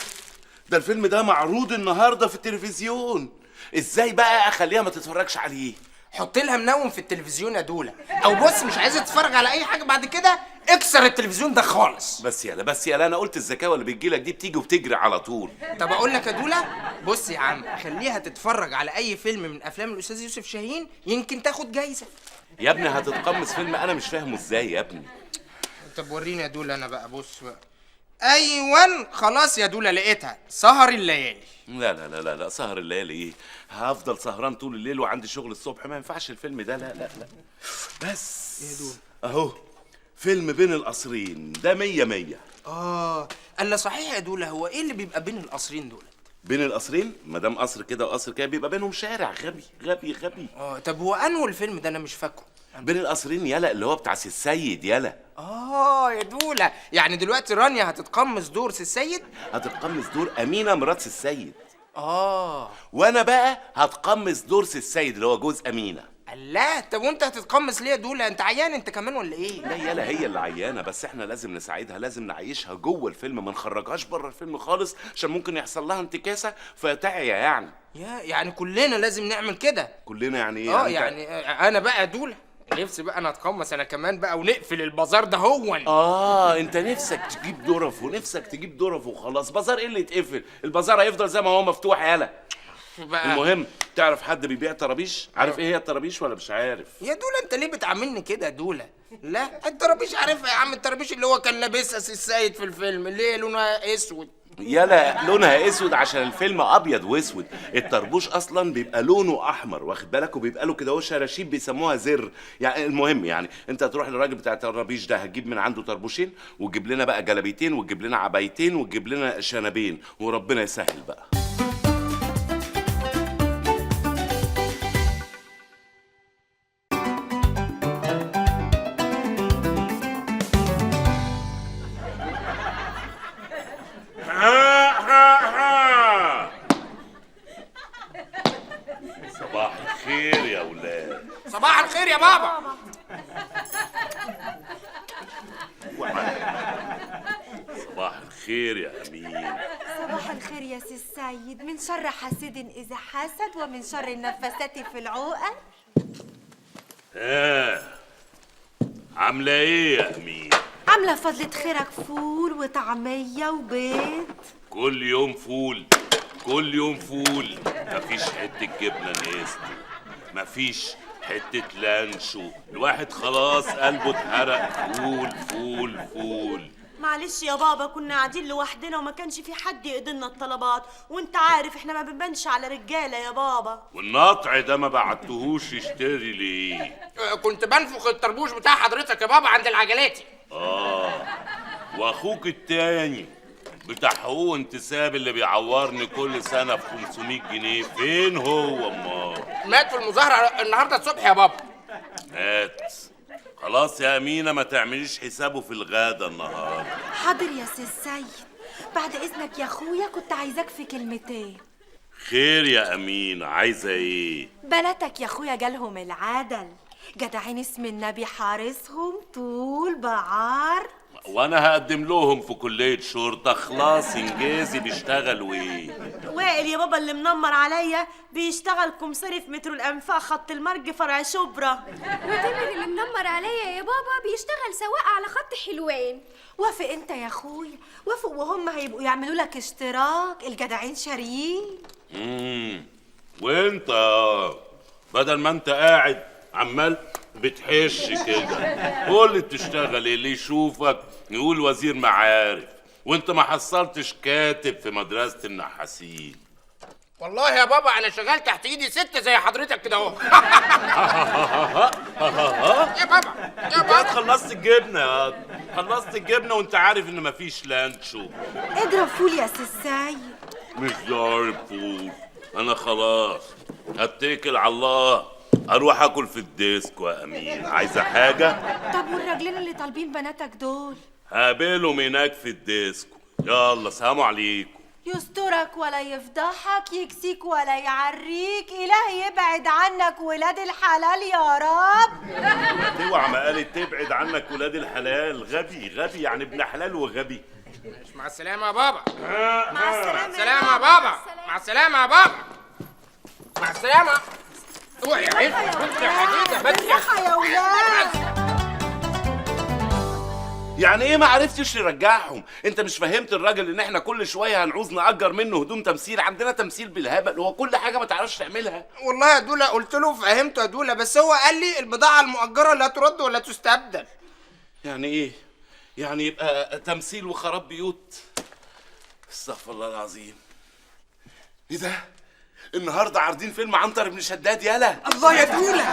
ده الفيلم ده معروض النهارده في التلفزيون، ازاي بقى اخليها ما تتفرجش عليه؟ حط لها منوم في التلفزيون يا دوله، او بص مش عايزه تتفرج على اي حاجه بعد كده اكسر التلفزيون ده خالص. بس يالا انا قلت الذكاوه اللي بتجيلك دي بتيجي وبتجري على طول. طب اقول لك يا دوله، بص يا عم، خليها تتفرج على اي فيلم من افلام الاستاذ يوسف شاهين يمكن تاخد جايزه. يا ابني هتتقمص فيلم انا مش فاهمه ازاي يا ابني. طب وريني يا دوله انا بقى. بص بقى، ايوه خلاص يا دوله لقيتها، سهر الليالي. لا لا لا لا لا، سهر الليالي ايه؟ هفضل سهران طول الليل وعندي شغل الصبح، ما ينفعش الفيلم ده. لا لا لا. بس يا دوله اهو فيلم بين القصرين ده 100. الا صحيح يا دوله، هو ايه اللي بيبقى بين القصرين دول؟ بين القصرين ما دام قصر كده وقصر كده بيبقى بينهم شارع. غبي غبي غبي. طب هو انه الفيلم ده انا مش فاكره. بين القصرين يالا اللي هو بتاع سي السيد يالا. يا دوله، يعني دلوقتي رانيا هتتقمص دور سي السيد؟ هتتقمص دور امينه مرات سي السيد. وانا بقى هتقمص دور سي السيد اللي هو جوز امينه. لا طب وانت هتتقمص ليه يا دوله؟ انت عيان انت كمان ولا ايه؟ لا يالا هي اللي عيانه، بس احنا لازم نساعدها، لازم نعيشها جوه الفيلم، ما نخرجهاش بره الفيلم خالص عشان ممكن يحصل لها انتكاسه فتعيا يعني. يعني كلنا لازم نعمل كده. كلنا يعني ايه؟ يعني انا بقى يا دوله نفسي بقى انا اتقمص انا كمان بقى ونقفل البازار ده هون. انت نفسك تجيب ظرف ونفسك تجيب ظرف وخلاص. بازار ايه اللي يتقفل؟ البازار هيفضل زي ما هو مفتوح يالا. المهم، تعرف حد بيبيع طرابيش؟ عارف ايه هي الطرابيش ولا مش عارف؟ يا دوله انت ليه بتعاملني كده يا دوله؟ لا الطرابيش عارفها يا عم، الطرابيش اللي هو كان لابسها سي السيد في الفيلم اللي هي لونها اسود. يالا لونها اسود عشان الفيلم ابيض واسود. الطربوش اصلا بيبقى لونه احمر، واخد بالك، وبيبقى له كده هو شراشيب بيسموها زر. يعني المهم يعني انت هتروح للراجل بتاع الطرابيش ده، هتجيب من عنده طربوشين وتجيب لنا بقى جلابيتين وتجيب لنا عبايتين وتجيب لنا شنبين، وربنا يسهل بقى. صباح الخير يا ولاد. صباح الخير يا بابا. صباح الخير يا امين. صباح الخير يا سي السيد، من شر حاسد إذا حسد ومن شر النفاسات في العقد. عاملة ايه يا امين؟ عاملة فضلة خيرك فول وطعمية وبيض. كل يوم فول، كل يوم فول. مفيش حتة جبنة نستو، مفيش حتة لانشو. الواحد خلاص قلبه اتحرق. فول فول فول. معلش يا بابا، كنا قاعدين لوحدنا وما كانش في حد يقضينا الطلبات، وانت عارف احنا ما بنبانش على رجاله يا بابا. والنطع ده ما بعتهوش يشتري ليه؟ كنت بنفخ الطربوش بتاع حضرتك يا بابا عند العجلاتي. واخوك التاني بتاع حقوق انتساب اللي بيعورني كل سنه ب 500 جنيه فين هو؟ مات في المظاهره النهارده الصبح يا بابا. مات؟ خلاص يا امينه ما تعمليش حسابه في الغدا النهارده. حاضر يا سي السيد، بعد اذنك يا اخويا كنت عايزاك في كلمتين. خير يا امينه، عايزه ايه؟ بناتك يا اخويا جالهم العدل، جدعين اسم النبي حارسهم طول بعار. وانا هقدم لهم في كليه شرطه. خلاص انجازي بيشتغلوا ايه؟ وائل يا بابا اللي منمر عليا بيشتغل كمساري في مترو الانفاق خط المرج فرع شبرا. وتامر اللي منمر عليا يا بابا بيشتغل سواق على خط حلوان. وافق انت يا اخويا، وافق، وهم هيبقوا يعملوا لك اشتراك. الجدعين شاريين. وانت بدل ما انت قاعد عمال بتحش كده، قول لي بتشتغل ايه اللي يشوفك يقول وزير معارف. وانت ما حصلتش كاتب في مدرسة النحاسين. والله يا بابا انا شغال تحت ايدي 6 زي حضرتك كده اهو. يا بابا يا بابا خلصت الجبنة يا خلصت الجبنة وانت عارف ان مفيش لانشو. اضرب فول يا سيد. مش ضارب فول، انا خلاص هتكل على الله، اروح اكل في الديسكو. يا امين عايزه حاجه؟ طب والراجلين اللي طالبين بناتك دول؟ هقابلهم هناك في الديسكو. يلا سلام عليكم. يسترك ولا يفضحك، يكسيك ولا يعريك، إلهي يبعد عنك ولاد الحلال يا رب. اوعى ما قالت تبعد عنك ولاد الحلال. غبي يعني ابن حلال وغبي. مع السلامة يا بابا. مع السلامة. مع السلامة يا بابا. مع السلامة يا بابا. مع السلامة. اوعي يا عيد يا حديدة بالراحة يا ولاد. يعني ايه ما عرفتش ترجعهم؟ انت مش فهمت الراجل ان احنا كل شويه هنعوز نأجر منه هدوم تمثيل؟ عندنا تمثيل بالهبل، هو كل حاجه ما تعرفش تعملها. والله يا دولا قلت له فهمته يا دولا، بس هو قال لي البضاعة المؤجرة لا ترد ولا تستبدل. يعني ايه؟ يعني يبقى تمثيل وخراب بيوت؟ استغفر الله العظيم. ايه ده؟ النهارده عارضين فيلم عنتر بن شداد. يالا الله يا دولا.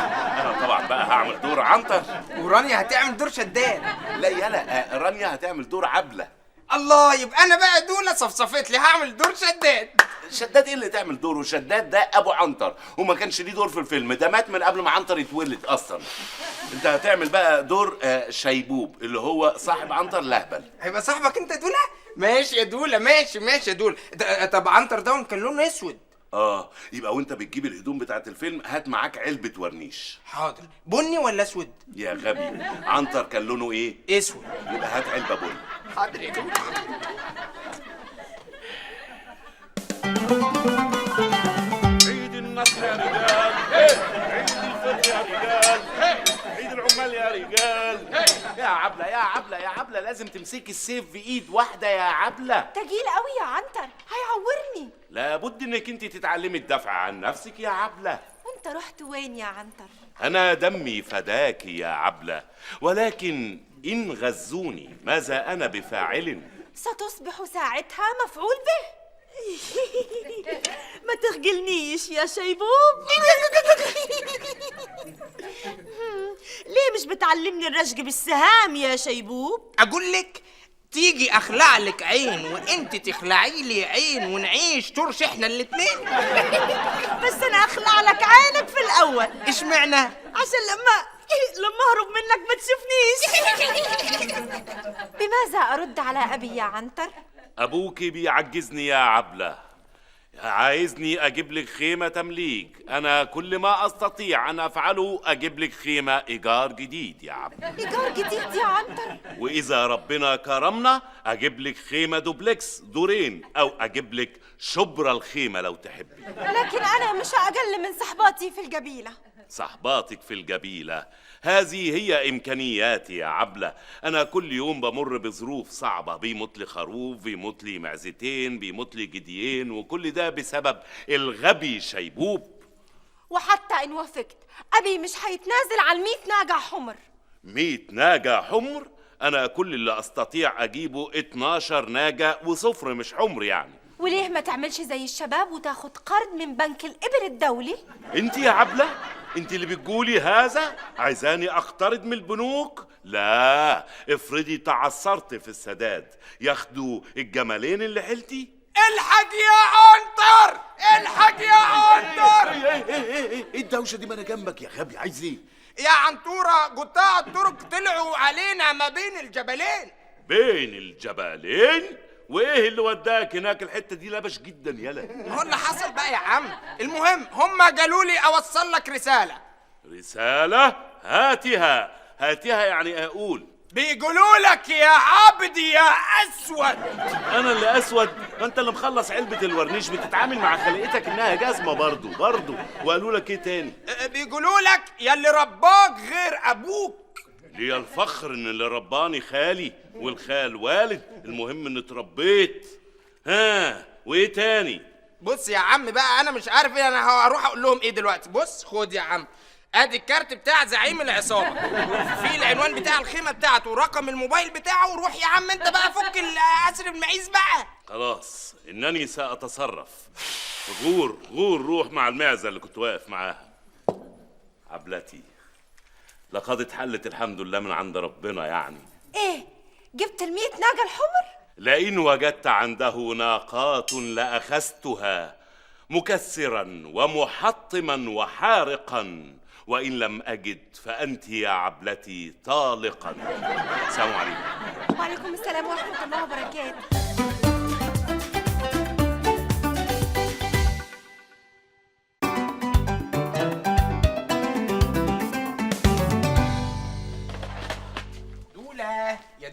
انا طبعا بقى هعمل دور عنتر ورانيا هتعمل دور شداد. لا يالا رانيا هتعمل دور عبله. الله، يبقى انا بقى دولا صفصفت لي هعمل دور شداد. شداد ايه اللي تعمل دوره؟ شداد ده ابو عنتر وما كانش ليه دور في الفيلم ده، مات من قبل ما عنتر يتولد اصلا. انت هتعمل بقى دور شيبوب اللي هو صاحب عنتر لهبل. هيبقى صاحبك انت دولا؟ ماشي يا دولا ماشي يا دولا. طب عنتر ده كان لونه اسود. يبقى وانت بتجيب الهدوم بتاعت الفيلم هات معاك علبة ورنيش. حاضر. بني ولا اسود؟ يا غبي، عنتر كان لونه ايه؟ اسود. يبقى هات علبة بني. حاضر يا دولا. عيد النصر يا رجال، عيد الفطر يا رجال، عيد العمال يا رجال. يا عبلة لازم تمسكي السيف بإيد واحدة يا عبلة. تقيل قوي يا عنتر، هيعورني. لابد انك انت تتعلمي الدفع عن نفسك يا عبلة. وانت رحت وين يا عنتر؟ أنا دمي فداك يا عبلة، ولكن إن غزوني ماذا أنا بفاعل؟ ستصبح ساعتها مفعول به. ما تخجلنيش يا شيبوب. ليه مش بتعلمني الرشق بالسهام يا شيبوب؟ اقول لك تيجي اخلع لك عين وانت تخلعي لي عين ونعيش ترش احنا الاتنين. بس انا اخلع لك عينك في الاول. اشمعنى؟ عشان لما اهرب منك ما تشوفنيش. بماذا ارد على ابي يا عنتر؟ أبوك بيعجزني يا عبلة، عايزني أجيب لك خيمة تمليك. أنا كل ما أستطيع أن أفعله أجيب لك خيمة إيجار جديد يا عبلة. إيجار جديد يا عنتر؟ وإذا ربنا كرمنا أجيب لك خيمة دوبلكس دورين، أو أجيب لك شبرا الخيمة لو تحبي. لكن أنا مش أقل من صحباتي في القبيلة. صحباتك في القبيلة هذه هي إمكانياتي يا عبلة. أنا كل يوم بمر بظروف صعبة، بيموت لي خروف، بيموت لي معزتين، بيموت لي جديين، وكل ده بسبب الغبي شيبوب. وحتى إن وافقت أبي مش هيتنازل عن 100 ناقة حمر. 100 ناقة حمر؟ أنا كل اللي أستطيع أجيبه 12 ناقة وصفر مش حمر يعني. وليه ما تعملش زي الشباب وتاخد قرض من بنك الإبل الدولي؟ انت يا عبلة انت اللي بتقولي هذا؟ عايزاني اقترض من البنوك؟ لا، افرضي تعثرت في السداد، ياخدوا الجمالين اللي حلتي. الحق يا عنتر، الحق يا عنتر. ايه الدوشه دي؟ ما انا جنبك يا غبي. عايز ايه يا عنتوره؟ قطاع الطرق طلعوا علينا ما بين الجبلين. بين الجبلين؟ وايه اللي وداك هناك؟ الحته دي لبش جدا يلا. هو اللي حصل بقى يا عم. المهم هم قالوا لي اوصل لك رساله. رساله؟ هاتيها يعني اقول. بيقولوا لك يا عبدي يا اسود. انا اللي اسود؟ ما انت اللي مخلص علبه الورنيش، بتتعامل مع خلقتك انها جزمه برضو. وقالوا لك ايه تاني؟ بيقولوا لك يا اللي رباك غير ابوك. ليا الفخر ان اللي رباني خالي والخال والد، المهم ان اتربيت. وايه تاني؟ بص يا عم بقى، انا مش عارف ايه، انا هروح اقول لهم ايه دلوقتي. بص خد يا عم، ادي الكارت بتاع زعيم العصابه، في العنوان بتاع الخيمه بتاعته ورقم الموبايل بتاعه، وروح يا عم انت بقى فك العسل المعيز بقى. خلاص انني ساتصرف. غور روح مع المعزه اللي كنت واقف معاها. عبلتي لقد اتحلت الحمد لله من عند ربنا يعني. ايه جبت ال100 ناقه الحمر؟ لئن وجدت عنده ناقات لاخذتها مكسرا ومحطما وحارقا، وان لم اجد فانت يا عبلتي طالقا. السلام عليكم. وعليكم السلام ورحمه الله وبركاته. يا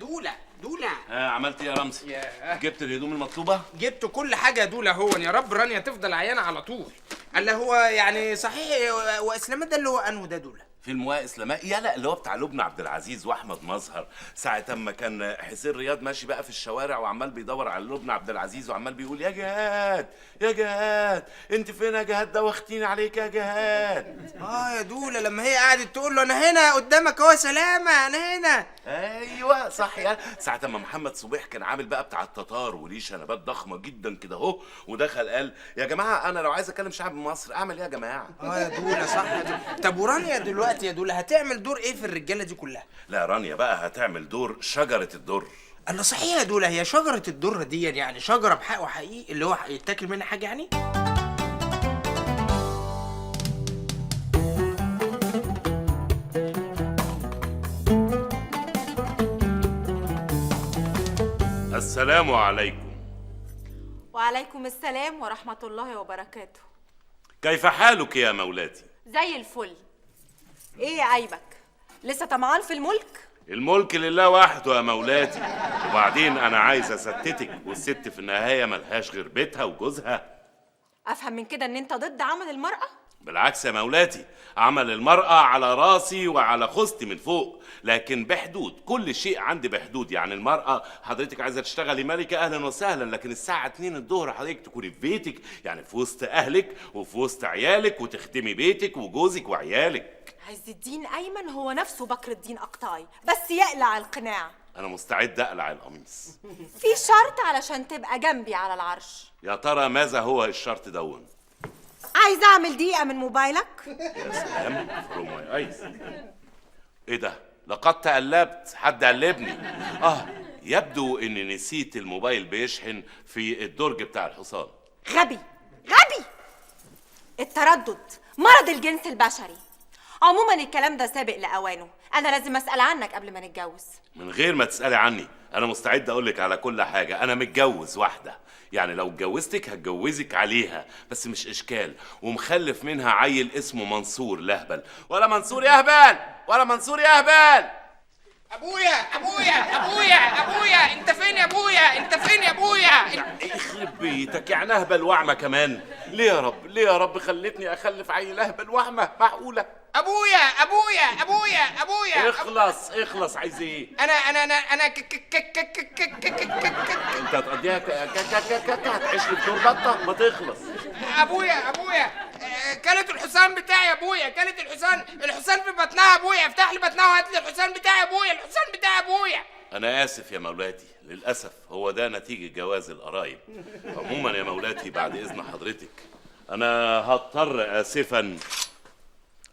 دولة عملت ايه يا رمزي؟ جبت الهدوم المطلوبة؟ جبت كل حاجة يا دولة. هو يا رب رانيا تفضل عيانة على طول. اللي هو يعني صحيح واسلامات ده اللي هو انه ده دولة فيلم اسلامات يلا اللي هو بتاع لبنى عبد العزيز واحمد مظهر، ساعة اما كان حسين رياض ماشي بقى في الشوارع وعمال بيدور على لبنى عبد العزيز وعمال بيقول يا جهاد يا جهاد انت فين يا جهاد، دوختيني عليك يا جهاد. يا دولة لما هي قعدت تقول له انا هنا قدامك اهو سلامة انا هنا. ايوه صح يا ساعة اما محمد صبيح كان عامل بقى بتاع التتار وليه شنبات ضخمة جدا كده اهو، ودخل قال يا جماعة انا لو عايز اكلم شعب مصر اعمل ايه يا جماعة؟ يا دولة صح يا دولة. طب ورانيا دلوقتي يا دولة هتعمل دور ايه في الرجاله دي كلها؟ لا رانيا بقى هتعمل دور شجره الدر. الله صحيح يا دولة، هي شجره الدر دي يعني شجره بحق وحقيقي اللي هو يتاكل منها حاجه يعني؟ السلام عليكم. وعليكم السلام ورحمه الله وبركاته. كيف حالك يا مولاتي؟ زي الفل. ايه عيبك؟ لسه طمعان في الملك؟ الملك لله وحده يا مولاتي، وبعدين انا عايز استتك، والست في النهايه ملهاش غير بيتها وجوزها. افهم من كده ان انت ضد عمل المرأة؟ بالعكس يا مولاتي، عمل المرأة على راسي وعلى خستي من فوق، لكن بحدود. كل شيء عندي بحدود. يعني المرأة حضرتك عايزة تشتغلي ملكة أهلا وسهلا، لكن الساعة 2 الظهر حضرتك تكوني في بيتك، يعني في وسط أهلك وفي وسط عيالك وتخدمي بيتك وجوزك وعيالك. عز الدين أيمن هو نفسه بكر الدين أقطاعي، بس يقلع القناع. أنا مستعد أقلع القميص. في شرط علشان تبقى جنبي على العرش. يا ترى ماذا هو الشرط دون؟ عايز أعمل دقيقة من موبايلك؟ يا سلام فروم ماي ايز. ايه ده؟ لقد تقلبت، حد قلبني. يبدو اني نسيت الموبايل بيشحن في الدرج بتاع الحصان. غبي غبي. التردد مرض الجنس البشري. عموما الكلام ده سابق لأوانه، أنا لازم أسأل عنك قبل ما نتجوز. من غير ما تسألي عني، أنا مستعد أقولك على كل حاجة. أنا متجوز واحدة، يعني لو اتجوزتك هتجوزك عليها، بس مش إشكال، ومخلف منها عيل اسمه منصور لهبل. ولا منصور يهبل ولا منصور يهبل. ابويا انت فين يا ابويا؟ يخرب بيتك، يعني اهبل واعمى كمان؟ ليه يا رب خلتني اخلف عيل اهبل واعمى؟ معقوله؟ ابويا اخلص عايز ايه؟ انا انت هتقضيها هتعيش لي بدور بطه؟ ما تخلص. ابويا كلت الحصان بتاعي يا ابويا، كلت الحصان في بطنها. ابويا افتح لي بطنها وهات لي الحصان بتاعي يا ابويا. انا اسف يا مولاتي، للاسف هو ده نتيجه جواز القرايب. عموما يا مولاتي بعد اذن حضرتك انا هضطر اسفا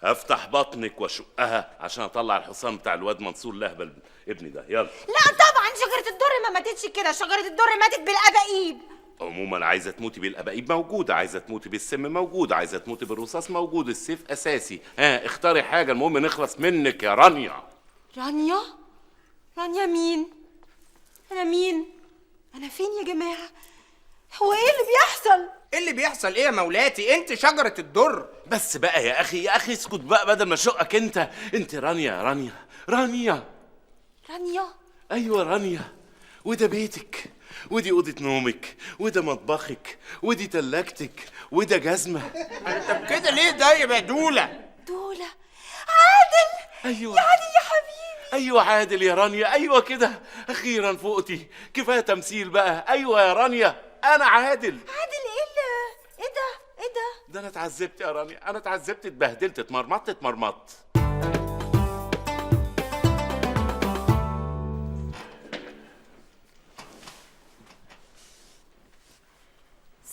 افتح بطنك واشقها عشان اطلع الحصان بتاع الواد منصور لهبل ابني ده. يلا. لا طبعا شجرة الدر ما ماتتش كده، شجرة الدر ماتت بالأباقيب. عموما عايزه تموتي بالاباقيب موجوده، عايزه تموتي بالسم موجوده، عايزه تموتي بالرصاص موجود، السيف اساسي. اختاري حاجه، المهم نخلص منك يا رانيا. رانيا مين؟ انا مين؟ انا فين يا جماعه؟ هو ايه اللي بيحصل؟ ايه اللي بيحصل ايه يا مولاتي؟ انت شجره الدر. بس بقى يا اخي اسكت بقى بدل ما اشقك. انت رانيا. ايوه رانيا، وده بيتك، ودي اوضه نومك، وده مطبخك، ودي تلاجتك، وده جزمه. طب كده ليه دايب يا دوله؟ عادل. ايوه يا عادل يا حبيبي. ايوه عادل يا رانيا، ايوه كده اخيرا فوقتي. كفايه تمثيل بقى. ايوه يا رانيا انا عادل. ايه ده؟ ده انا اتعذبت يا رانيا، انا اتعذبت، اتبهدلت، اتمرمطت.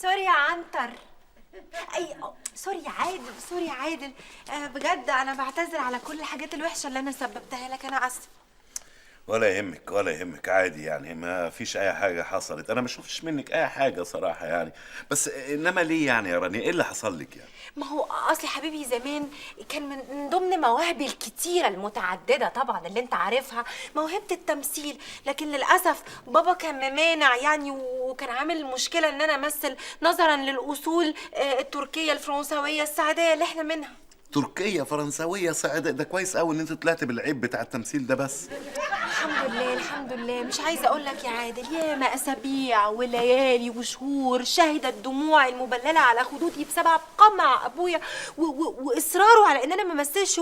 سوري يا عنتر. سوري يا عادل، سوري يا عادل. بجد انا بعتذر على كل الحاجات الوحشه اللي انا سببتها لك، انا اسفه. ولا يهمك ولا يهمك، عادي يعني، ما فيش اي حاجه حصلت، انا ما شفتش منك اي حاجه صراحه يعني. بس انما ليه يعني يا رانيا، ايه اللي حصل لك يعني؟ ما هو اصلي حبيبي زمان كان من ضمن مواهبي الكتيره المتعدده طبعا اللي انت عارفها موهبه التمثيل، لكن للاسف بابا كان ممانع يعني، وكان عامل مشكله ان انا امثل نظرا للاصول التركيه الفرنسويه السعوديه اللي احنا منها. تركيا فرنسويه سعاده، ده كويس قوي ان انت طلعت بالعيب بتاع التمثيل ده. بس الحمد لله الحمد لله. مش عايزه اقول لك يا عادل، ياما اسابيع وليالي وشهور شهدت دموعي المبلله على خدودي بسبب قمع ابويا واصراره على ان انا ما امثلش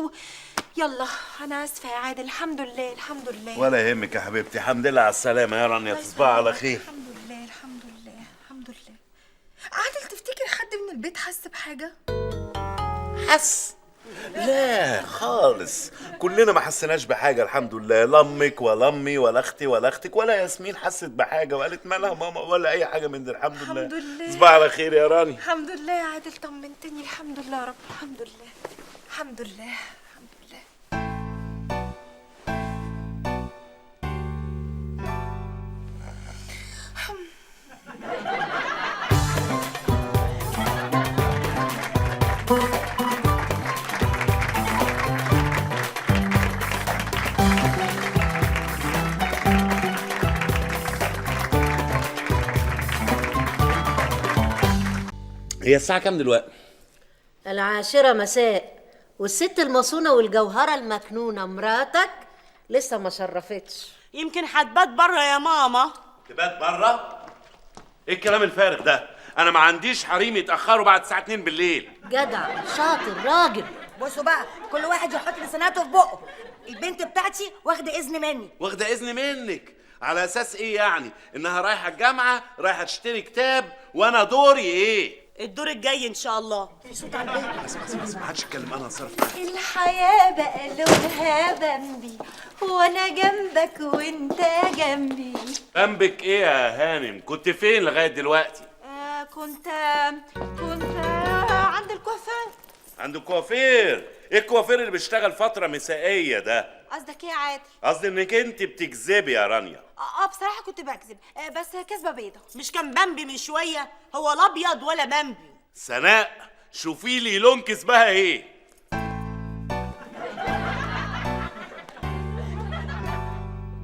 يلا انا اسفه يا عادل. الحمد لله الحمد لله. ولا يهمك يا حبيبتي، الحمد لله على السلامه يا رانيا، تصبحي على خير. الحمد لله الحمد لله الحمد لله. عادل تفتكر حد من البيت حس بحاجه؟ حس؟ لا خالص، كلنا ما حسناش بحاجه الحمد لله، لا امك ولا امي ولا اختي ولا اختك ولا ياسمين حست بحاجه وقالت مالها ماما ولا اي حاجه من دي. الحمد لله. الحمد لله. تصبحي على خير يا راني. الحمد لله يا عادل، طمنتني. الحمد لله يا رب. الحمد لله الحمد لله الحمد لله. هي الساعه كام دلوقتي؟ 10 مساء، والست المصونة والجوهرة المكنونة مراتك لسه ما شرفتش. يمكن هتبات بره يا ماما. تبات بره؟ ايه الكلام الفارغ ده؟ انا ما عنديش حريم يتاخروا بعد الساعه 2 بالليل. جدع شاطر راجل. بصوا بقى، كل واحد يحط لساناته في بقه. البنت بتاعتي واخده اذن مني. واخده اذن منك؟ على اساس ايه يعني؟ انها رايحه الجامعه، رايحه تشتري كتاب، وانا دوري ايه؟ الدور الجاي ان شاء الله. صوت على البيت. بس ما حدش يتكلم، انا هتصرف. الحياة بقى لونها بمبي، وانا جنبك وانت جنبي. جنبك ايه يا هانم؟ كنت فين لغايه دلوقتي؟ كنت عند الكوافير. عند الكوافير؟ ايه الكوافير اللي بيشتغل فتره مسائيه ده؟ قصدك ايه يا عادل؟ قصدي انك انت بتكذبي يا رانيا. بصراحة كنت بكذب، بس كذبة بيضة. مش كان بامبي من شويه؟ هو لا ابيض ولا بامبي. سناء شوفي لي لون كذبها ايه؟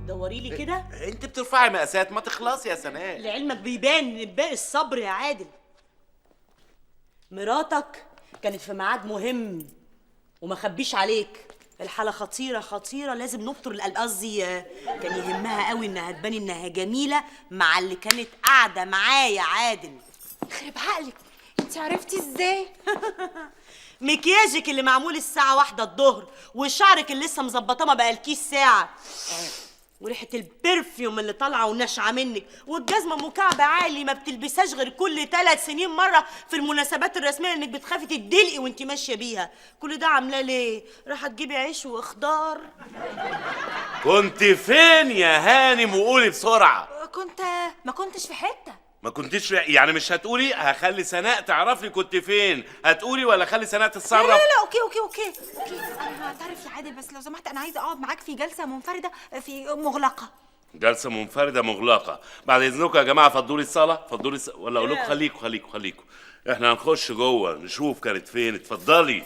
دوري لي كده. انت بترفعي مقاسات، ما تخلصي يا سناء. لعلمك بيبان باقي الصبر يا عادل. مراتك كانت في ميعاد مهم وما خبيش عليك. الحالة خطيرة خطيرة، لازم نبطر القلب. قصدي كان يهمها قوي انها تبان انها جميلة مع اللي كانت قاعدة معاه يا عادل. خرب عقلك، انت عرفتي ازاي؟ مكياجك اللي معمول الساعة 1 الظهر، وشعرك اللي لسه مظبطاه ما بقالكيش ساعة، وريحة البرفيوم اللي طالعة وناشعة منك، والجزمة مكعب عالي ما بتلبسهاش غير كل 3 سنين مرة في المناسبات الرسمية، انك بتخافي تدلقي وانت ماشية بيها. كل ده عاملاه ليه؟ رايحة تجيبي عيش وخضار؟ كنت فين يا هانم؟ وقولي بسرعة. ما كنتش في حتة. ما كنتيش يعني مش هتقولي؟ هخلي سناء تعرف لي كنت فين. هتقولي ولا خلي سناء تتصرف؟ لا اوكي انا هعترف يا عادل، بس لو سمحت انا عايزه اقعد معاك في جلسه منفرده في مغلقه. جلسه منفرده مغلقه؟ بعد اذنكم يا جماعه، فضولي الصاله، فضولي ولا اقول لكم خليكم احنا هنخش جوه نشوف كانت فين. اتفضلي.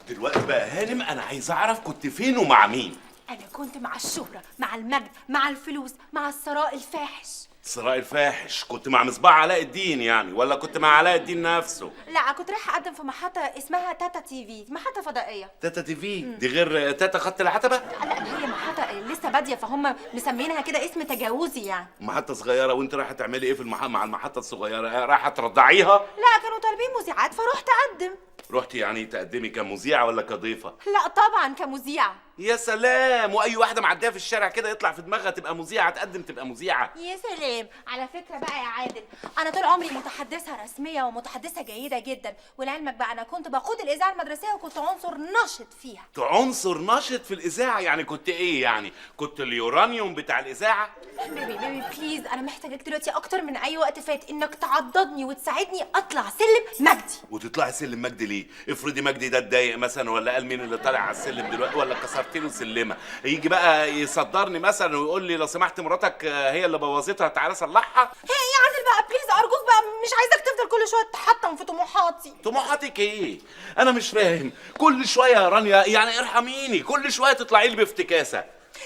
دلوقتي بقى هانم، انا عايز اعرف كنت فين ومع مين. انا كنت مع الشهره، مع المجد، مع الفلوس، مع الثراء الفاحش. الثراء الفاحش؟ كنت مع مصباح علاء الدين يعني، ولا كنت مع علاء الدين نفسه؟ لا، كنت رايحه اقدم في محطه اسمها تاتا تي في، محطه فضائيه. تاتا تي في دي غير تاتا خط العتبه؟ لا، هي محطه لسه باديه، فهم مسمينها كده اسم تجاوزي يعني. محطه صغيره. وانت رايحه تعملي ايه في مع المحطه الصغيره؟ رايحه ترضعيها؟ لا، كانوا طالبين مذيعات فروحت اقدم. رحتي يعني تقدمي كمذيعه ولا كضيفه؟ لا طبعا كمذيعه. يا سلام، واي واحده معديه في الشارع كده يطلع في دماغها تبقى مذيعه، تقدم تبقى مذيعه. يا سلام. على فكرة بقى يا عادل، أنا طول عمري متحدثة رسمية ومتحدثة جيدة جدا، ولعلمك بقى أنا كنت بقود الإذاعة المدرسية وكنت عنصر نشط فيها. عنصر نشط في الاذاعه؟ يعني كنت ايه يعني؟ كنت اليورانيوم بتاع الاذاعه؟ بيبي بليز، أنا محتاجاك دلوقتي أكتر من أي وقت فات إنك تعضدني وتساعدني أطلع سلم مجدي. وتطلعي سلم مجدي ليه؟ افرضي مجدي ده اتضايق مثلا، ولا قال مين اللي طالع على السلم دلوقتي، ولا كسرت له سلمه، يجي بقى يصدرني مثلا ويقول لي لو سمحت مراتك هي اللي بوظتها تعالى صلحها. هي يا عادل بقى بليز أرجوك بقى، مش عايزك تفضل كل شوية تحطم في طموحاتي. طموحاتك ايه؟ انا مش فاهم، كل شويه يا رانيا يعني ارحميني، كل شويه تطلعي لي بافتكاسه.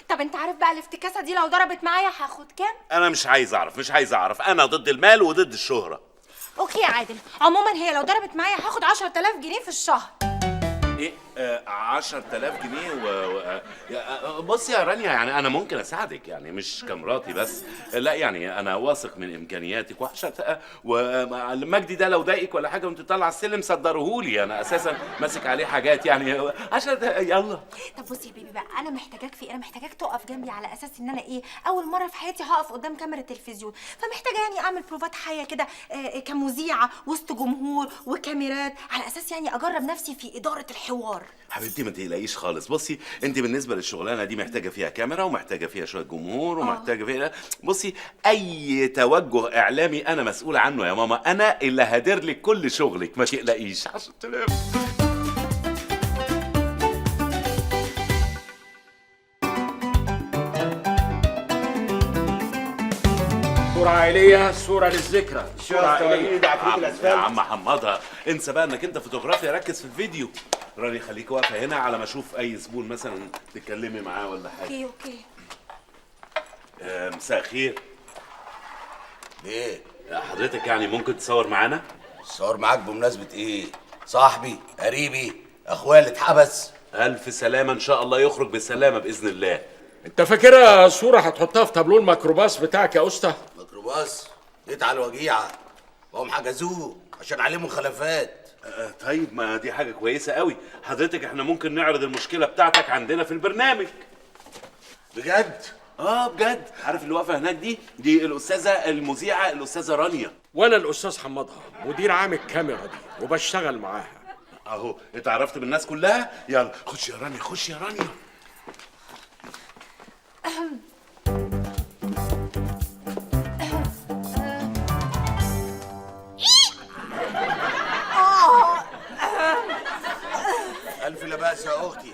طب انت عارف بقى الافتكاسه دي لو ضربت معايا هاخد كام؟ انا مش عايز اعرف، انا ضد المال وضد الشهره. اوكي يا عادل، عموما هي لو ضربت معايا هاخد 10000 جنيه في الشهر. ايه 10000 جنيه بصي يا رانيا، يعني انا ممكن اساعدك، يعني مش كمراتي بس، لا يعني انا واثق من امكانياتك. ومجدي ده لو ضايقك ولا حاجه وانت طالعه السلم صدرهولي، انا اساسا ماسك عليه حاجات يعني 10 يلا. طب بصي يا بيبي بقى، انا محتاجاك تقف جنبي على اساس ان انا ايه، اول مره في حياتي هقف قدام كاميرا تلفزيون، فمحتاجه يعني اعمل بروفات حيه كده كمذيعه وسط جمهور وكاميرات، على اساس يعني اجرب نفسي في اداره الحوار. حبيبتي ما تقلقيش خالص، بصي انت بالنسبه للشغلانه دي محتاجه فيها كاميرا ومحتاجه فيها شويه جمهور ومحتاجه فيها، بصي اي توجه اعلامي انا مسؤول عنه يا ماما، انا اللي هدير لك كل شغلك، ما تقلقيش. 10000 صورة عائلية، صورة للذكرى، صورة عائلية. يا عم حمضها، انسى بقى انك انت فوتوغرافيا، ركز في الفيديو. راني خليك واقفه هنا على ما اشوف اي زبون مثلا تتكلمي معاه ولا حاجه. اوكي. مساء الخير. ايه حضرتك يعني ممكن تصور معانا؟ تصور معاك بمناسبه ايه؟ صاحبي، قريبي، اخويا اللي اتحبس؟ الف سلامه، ان شاء الله يخرج بالسلامه باذن الله. انت فاكرها صورة هتحطها في تابلو الميكروباص بتاعك يا اسطى؟ ميكروباص؟ جيت على الوجيعه، وهم حجزوه عشان عليه مخالفات. طيب ما دي حاجه كويسه قوي. حضرتك احنا ممكن نعرض المشكله بتاعتك عندنا في البرنامج. بجد؟ بجد. عارف اللي واقفه هناك دي الاستاذه المذيعه الاستاذه رانيا، وانا الاستاذ حمضها مدير عام الكاميرا دي وبشتغل معاها. اهو اتعرفت بالناس كلها. يلا خش يا رانيا، خش يا رانيا. ألف لا بأس يا أختي،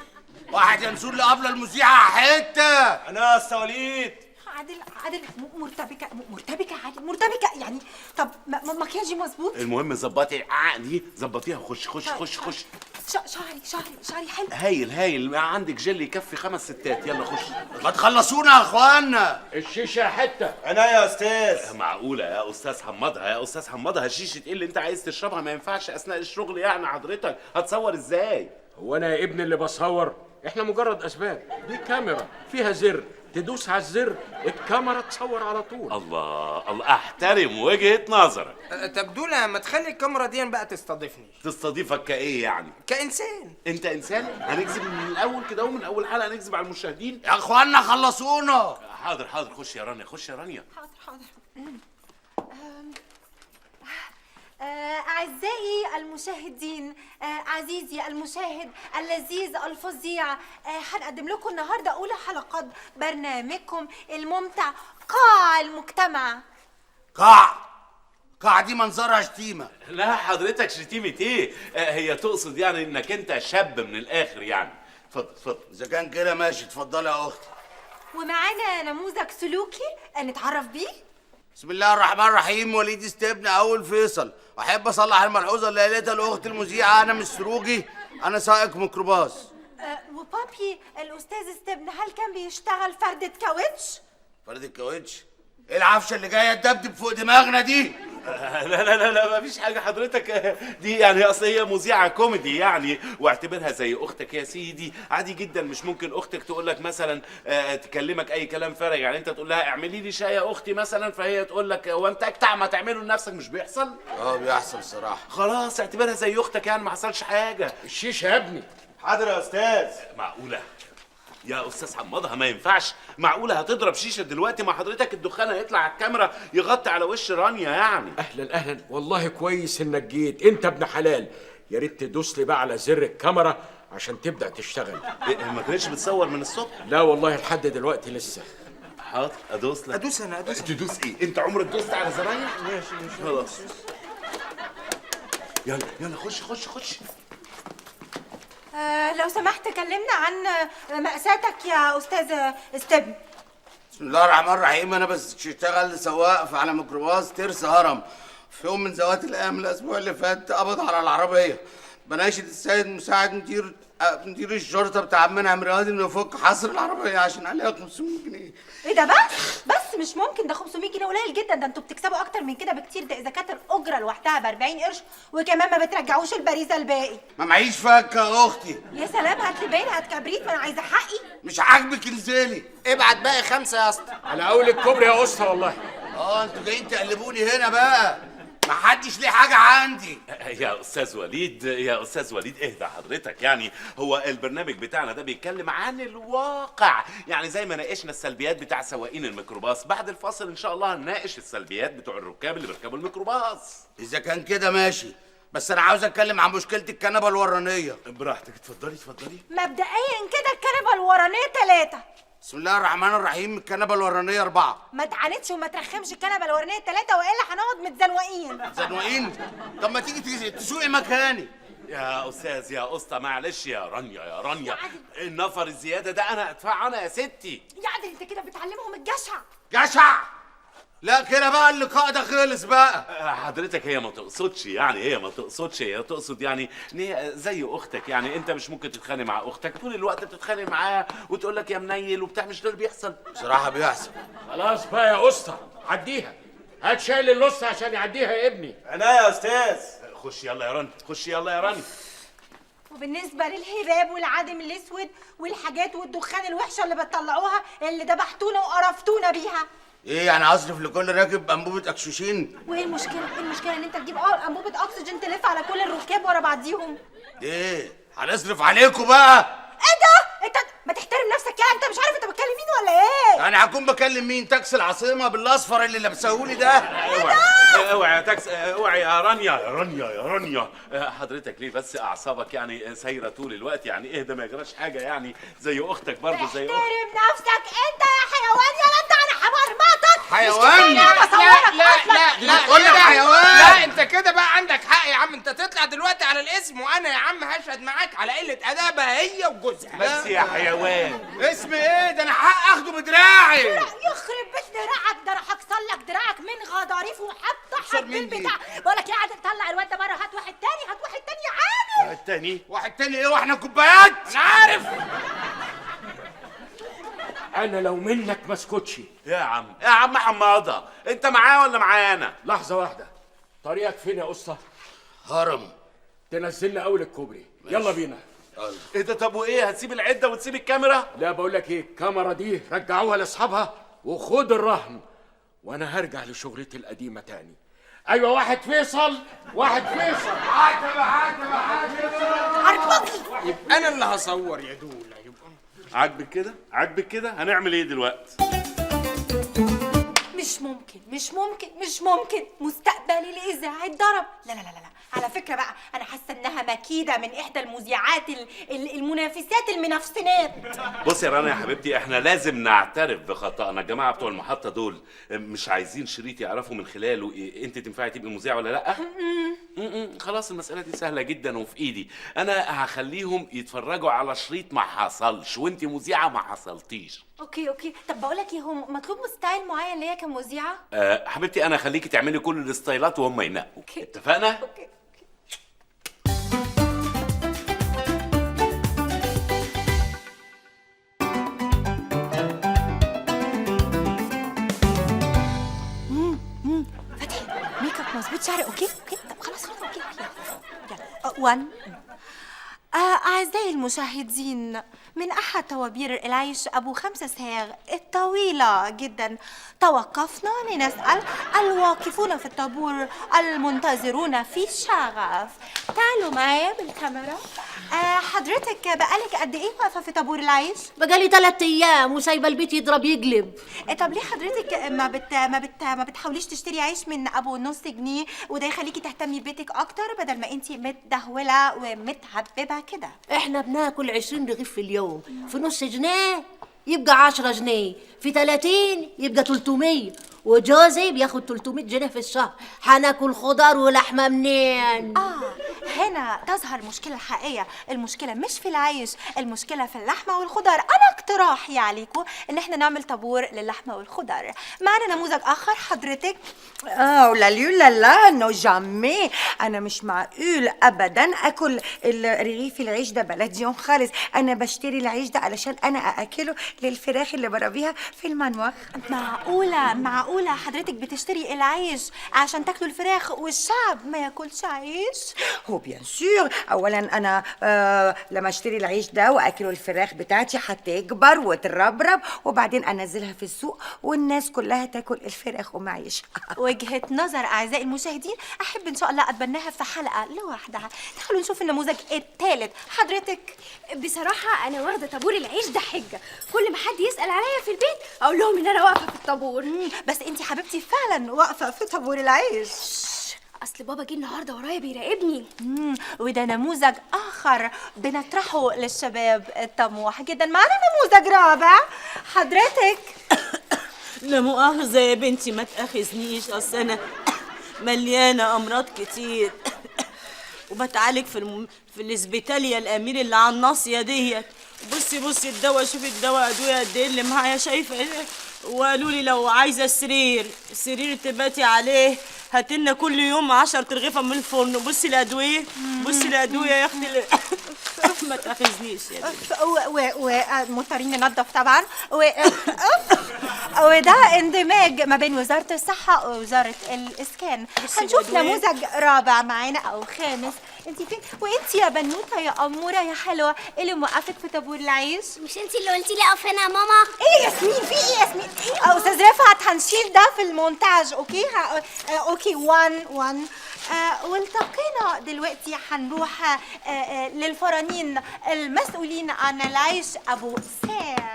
واحد ينسون لي قبل المذيعة حتة. أنا الصواليت. عادل مرتبكة عادل، مرتبكة يعني. طب مكياجي مظبوط؟ المهم ظبطي دي، ظبطيها وخش خش. شعري حلو. هايل عندك جل يكفي 5 ستات. يلا خش. ما تخلصونا يا اخوانا. الشيشه حته. انا يا استاذ. معقوله يا استاذ حمضها الشيشه ايه اللي انت عايز تشربها؟ ما ينفعش اثناء الشغل يعني. حضرتك هتصور ازاي؟ هو انا يا ابني اللي بصور؟ احنا مجرد اسباب، دي كاميرا فيها زر، تدوس على الزر الكاميرا تصور على طول. الله احترم وجهة نظرك. طب دولة ما تخلي الكاميرا دي بقى تستضيفني. تستضيفك كايه يعني؟ كإنسان. انت انسان؟ هنكذب من الاول كده ومن اول حلقة نكذب على المشاهدين؟ يا اخوانا خلصونا. حاضر خش يا رانيا، خش يا رانيا. حاضر. أعزائي المشاهدين، عزيزي المشاهد اللذيذ الفظيع، هنقدم لكم النهاردة أولى حلقات برنامجكم الممتع قاع المجتمع. قاع دي منظرها شتيمة. لا حضرتك شتيمة ايه؟ هي تقصد يعني انك انت شاب من الاخر يعني. اتفضل. اذا كان كده ماشي، اتفضلي يا اختي. ومعانا نموذج سلوكي نتعرف بيه. بسم الله الرحمن الرحيم. وليد استبن اول فيصل. احب اصلح الملحوظه اللي قالتها الاخت المذيعه، انا مش سروجي، انا سائق ميكروباص. وبابي الاستاذ استبن هل كان بيشتغل فردة كاوتش؟ فردة كاوتش؟ ايه العفشه اللي جايه تدبدب فوق دماغنا دي؟ لا مفيش حاجة حضرتك، دي يعني اصل هي مذيعة كوميدي يعني، واعتبرها زي اختك يا سيدي، عادي جدا. مش ممكن اختك تقول لك مثلا تكلمك اي كلام فارغ، يعني انت تقول لها اعملي لي شاي يا اختي مثلا، فهي تقول لك هو انت اجتع ما تعمله لنفسك. مش بيحصل؟ بيحصل الصراحة. خلاص اعتبرها زي اختك يعني، ما حصلش حاجة. الشيشة يا ابني. حاضر يا استاذ. معقولة؟ يا استاذ حمادها ما ينفعش، معقوله هتضرب شيشه دلوقتي؟ مع حضرتك الدخان هيطلع على الكاميرا يغطي على وش رانيا يعني. اهلا اهلا، والله كويس انك جيت، انت ابن حلال. يا ريت تدوس لي بقى على زر الكاميرا عشان تبدا تشتغل. ما كانتش بتصور من الصبح؟ لا والله لحد دلوقتي لسه. حاضر ادوس لك. ادوس انا. تدوس ايه؟ انت عمرك دوست على زراير؟ ماشي خلاص. يلا يلا خش. لو سمحت كلمنا عن مأساتك يا أستاذ استبن. بسم الله الرحمن الرحيم. انا بس اشتغل سواق على ميكروباص ترس هرم. في يوم من ذوات الايام الاسبوع اللي فات قبض على العربيه. بناشد السيد مساعد مدير الشرطه بتاع منعم رياضي انه يفك حصر العربيه عشان عليها 500 جنيه. ايه ده بس مش ممكن، ده 500 جنيه قليل جدا، ده انتوا بتكسبوا اكتر من كده بكتير. ده اذا كانت الاجره لوحدها ب 40 قرش وكمان ما بترجعوش البريزه الباقي. ما معيش فكه يا اختي. يا سلام، هات لي باين، هات كبريت، ما انا عايزه حقي. مش عاجبك انزلي. ابعت باقي 5 يا اسطى. على اول الكوبري يا اسطى والله. انتوا جايين تقلبوني هنا بقى. ما حدش ليه حاجه عندي. يا استاذ وليد اهدى حضرتك. يعني هو البرنامج بتاعنا ده بيتكلم عن الواقع، يعني زي ما ناقشنا السلبيات بتاع سواقين الميكروباص، بعد الفاصل ان شاء الله هنناقش السلبيات بتوع الركاب اللي بيركبوا الميكروباص. اذا كان كده ماشي، بس انا عاوز اتكلم عن مشكله الكنبه الورانيه. براحتك، اتفضلي. مبدئيا كده الكنبه الورانيه 3. بسم الله الرحمن الرحيم. الكنبه الورانيه 4. ما تعاندش وما ترخمش، الكنبه الورانيه 3 والا هنقعد متزنوقين. زنوقين؟ طب ما تيجي تسوقي مكاني. يا استاذ يا اسطى معلش يا رانيا النفر الزياده ده انا ادفعه انا يا ستي. يا عادل انت كده بتعلمهم الجشع. جشع؟ لا كده بقى اللقاء ده خلص بقى. حضرتك هي ما تقصدش، هي تقصد يعني ان هي زي اختك. يعني انت مش ممكن تتخانق مع اختك طول الوقت، بتتخانق معاها وتقول لك يا منيل وبتاع. مش ده اللي بيحصل بصراحه. بيحصل. خلاص بقى يا اسطى، عديها. هات شايل اللص عشان يعديها يا ابني. انا يا استاذ. خش يلا يا راني. وبالنسبه للهباب والعدم الاسود والحاجات والدخان الوحشه اللي بتطلعوها اللي دبحتونا وقرفتونا بيها، ايه يعني اصرف لكل راكب انبوبه اكسجين؟ وايه المشكله؟ ان انت تجيب انبوبه اكسجين تلف على كل الركاب ورا بعضيهم؟ ايه هنصرف عليكم بقى؟ ايه ده؟ انت ما تحترم نفسك يعني، انت مش عارف انت بتكلم مين ولا ايه؟ انا هكون بكلم مين؟ تاكسي العاصمه بالاصفر اللي لابسهولي ده. اوعي يا تاكسي، اوعي يا رانيا. حضرتك ليه بس اعصابك يعني سايره طول الوقت؟ يعني اهدى ما يجراش حاجه، يعني زي اختك برضه زي اختك. احترم نفسك انت يا حيوان يا انت، انا همرمطك. حيوان؟ لا قول لي حيوان. لا انت كده بقى عندك حق يا عم. انت تطلع دلوقتي على الاسم وانا يا عم هشهد معاك على قله ادابها هي وجوزها. بس يا حيوان. اسم ايه ده؟ انا حق اخده بدراعي. يخرب بيت دراعك، ده انا هكسر لك دراعك من غضاريف وهفتحك بالبتاع. بقول لك يا عادل طلع الواد ده بره، هات واحد تاني يا عادل. واحد تاني ايه واحنا كوبايات؟ انا عارف. انا لو منك ما اسكتش. يا عم حماده، انت معاه ولا معانا؟ لحظه واحده، طريقك فين يا اسطى؟ هرم. تنزلنا اول الكوبري. يلا بينا. ايه ده؟ طب وايه، هتسيب العده وتسيب الكاميرا؟ لا بقول لك ايه، الكاميرا دي رجعوها لاصحابها وخد الرهن، وانا هرجع لشغلتي القديمه تاني. ايوه واحد فيصل. يبقى انا اللي هصور يا دولا. عاجبك كده؟ هنعمل ايه دلوقتي؟ مش ممكن مستقبلي الاذاعي اتضرب. لا على فكره بقى، انا حاسه انها مكيده من احدى المذيعات المنافسات المنافسينات. بصي يا رنا يا حبيبتي، احنا لازم نعترف بخطأنا. الجماعه بتوع المحطه دول مش عايزين شريط يعرفوا من خلاله إيه انت تنفعي تبقي مذيعه ولا لا. خلاص المساله دي سهله جدا وفي ايدي. انا هخليهم يتفرجوا على شريط ما حصلش وانت مذيعه ما حصلتيش. اوكي طب بقول لك ايه، هو مطلوب ستايل معين ليا كمذيعه؟ حبيبتي انا هخليكي تعملي كل الستايلات وهم ينقوا. اتفقنا؟ اوكي. فتحي ميك اب مظبوط، شعري اوكي طب خلاص اوكي يلا 1. أعزائي المشاهدين، من أحد طوابير العيش أبو 5 صاغ الطويلة جدا توقفنا لنسأل الواقفون في الطابور المنتظرون في شغف تعالوا معايا بالكاميرا. حضرتك بقالك قد ايه واقفه في طابور العيش؟ بقالي 3 ايام وسايبه البيت يضرب يقلب. طب ليه حضرتك ما بتحاوليش تشتري عيش من ابو نص جنيه، وده يخليكي تهتمي ببيتك اكتر بدل ما انتي متدهوله ومتهببه كده؟ احنا بناكل 20 رغيف في اليوم، في نص جنيه يبقى 10 جنيه، في 30 يبقى 300، وجوزي بياخد 300 جنيه في الشهر. هناكل خضار ولحمه منين؟ هنا تظهر المشكله الحقيقيه. المشكله مش في العيش، المشكله في اللحمه والخضار. انا اقتراحي عليكم ان احنا نعمل طابور للحمه والخضار. معنا نموذج اخر حضرتك. لا نو جامي، انا مش معقول ابدا اكل رغيف العيش ده بلدي يوم خالص. انا بشتري العيش ده علشان انا ااكله للفراخ اللي بربيها في المنوخ. معقوله حضرتك بتشتري العيش عشان تاكلوا الفراخ والشعب ما ياكلش عيش؟ هو بيان سور. اولا انا لما اشتري العيش ده واكله الفراخ بتاعتي هتكبر وتربرب، وبعدين انزلها في السوق والناس كلها تاكل الفراخ ومعيش. وجهة نظر اعزائي المشاهدين، احب ان شاء الله اتبناها في حلقه لوحدها. تعالوا نشوف النموذج الثالث. حضرتك؟ بصراحه انا واخده طابور العيش ده حجه، كل ما حد يسال عليا في البيت اقول لهم ان انا واقفه في الطابور. بس انتي حبيبتي فعلا واقفه في طابور العيش. اصل بابا جه النهارده ورايا بيراقبني. وده نموذج اخر بنطرحه للشباب الطموح جدا. معانا نموذج رابع. حضرتك؟ لا مؤاخذة يا بنتي، ما تأخذنيش، أصل أنا مليانة أمراض كتير وبتعالج في الاسبيتاليا الأمير اللي على الناصية ديت. بصي الدواء، شوفي الدواء أدوية قد إيه اللي معايا، شايفة إيه؟ وقالوا لي لو عايزة سرير تباتي عليه هاتلنا كل يوم 10 رغيفة من الفرن. بصي الأدوية يا أختي. ما تأخذنيش يا بنتي. ومضطرين ننظف طبعا. وده اندماج ما بين وزارة الصحة ووزارة الإسكان. هنشوف نموذج رابع معانا أو خامس. انتي فين؟ وانتي يا بنوتة يا أمورة يا حلوة اللي موقفك في طابور العيش؟ مش انتي اللي قلتي لي اقف هنا يا ماما؟ ايه ياسمين؟ في ايه ياسمين؟ أستاذ رفعت هنشيل ده في المونتاج. اوكي اوكي 1 والتقينا دلوقتي هنروح للفرانين المسؤولين عن العيش ابو سام.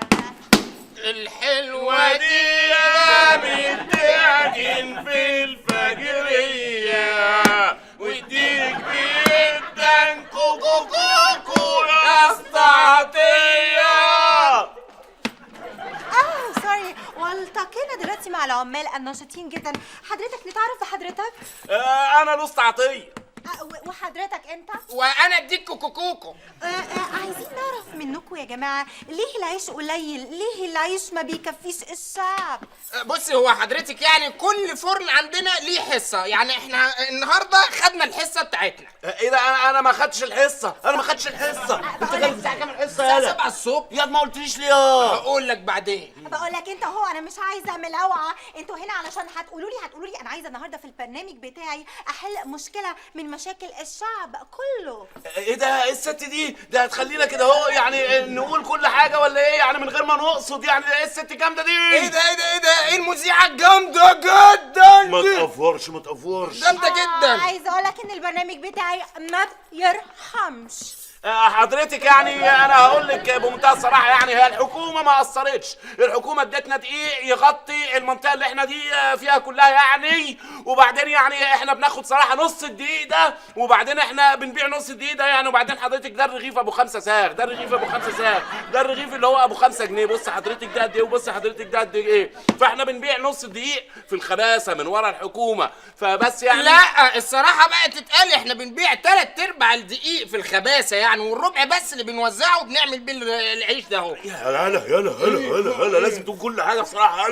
الحلوة دي يا متعجن في الفجرية وديك جدا كوكو يا استعطية. سوري. والتقينا دلوقتي مع العمال النشطين جدا. حضرتك نتعرف بحضرتك؟ انا لست عطيه. وحضرتك انت؟ وانا اديك كوكو. عايزين نعرف منكم يا جماعه، ليه العيش قليل؟ ليه العيش ما بيكفيش الشعب؟ بصي، هو حضرتك يعني كل فرن عندنا ليه حصه، يعني احنا النهارده خدنا الحصه بتاعتنا. ايه ده؟ انا ما خدتش الحصه. انت جاي الساعه كام الحصه؟ الساعه 7 الصبح. يا ما قلتليش ليه؟ هقول لك بعدين. بقول لك انت هو انا مش عايزه ملوعه. انتوا هنا علشان هتقولوا لي انا عايزه النهارده في البرنامج بتاعي احل مشكله من مشاكل الشعب كله. ايه ده؟ الست دي ده هتخلينا كده اهو يعني نقول كل حاجه ولا ايه؟ يعني من غير ما نقصد. يعني ايه الست جامده دي؟ ايه ده؟ ايه المذيعه الجامده جدا؟ ما تقفرش جامده جدا. عايزه اقول لك ان البرنامج بتاعي ما يرحمش. حضرتك يعني انا هقول لك بمنتهى الصراحه، يعني هي الحكومه ما قصرتش. الحكومه ادتنا دقيق يغطي المنطقه اللي احنا دي فيها كلها يعني، وبعدين يعني احنا بناخد صراحه نص الدقيق ده، وبعدين احنا بنبيع نص الدقيق ده يعني، وبعدين حضرتك ده الرغيف ابو 5 ساغ، ده الرغيف اللي هو ابو 5 جنيه. بص حضرتك ده قد ايه، وبص حضرتك ده قد ايه. فاحنا بنبيع نص الدقيق في الخباثه من ورا الحكومه. فبس يعني لا الصراحه بقى تتقال، احنا بنبيع 3/4 الدقيق في الخباثه يعني، والربع بس اللي بنوزعه وبنعمل بيه العيش ده اهو. يلا لازم تقول كل حاجه بصراحه.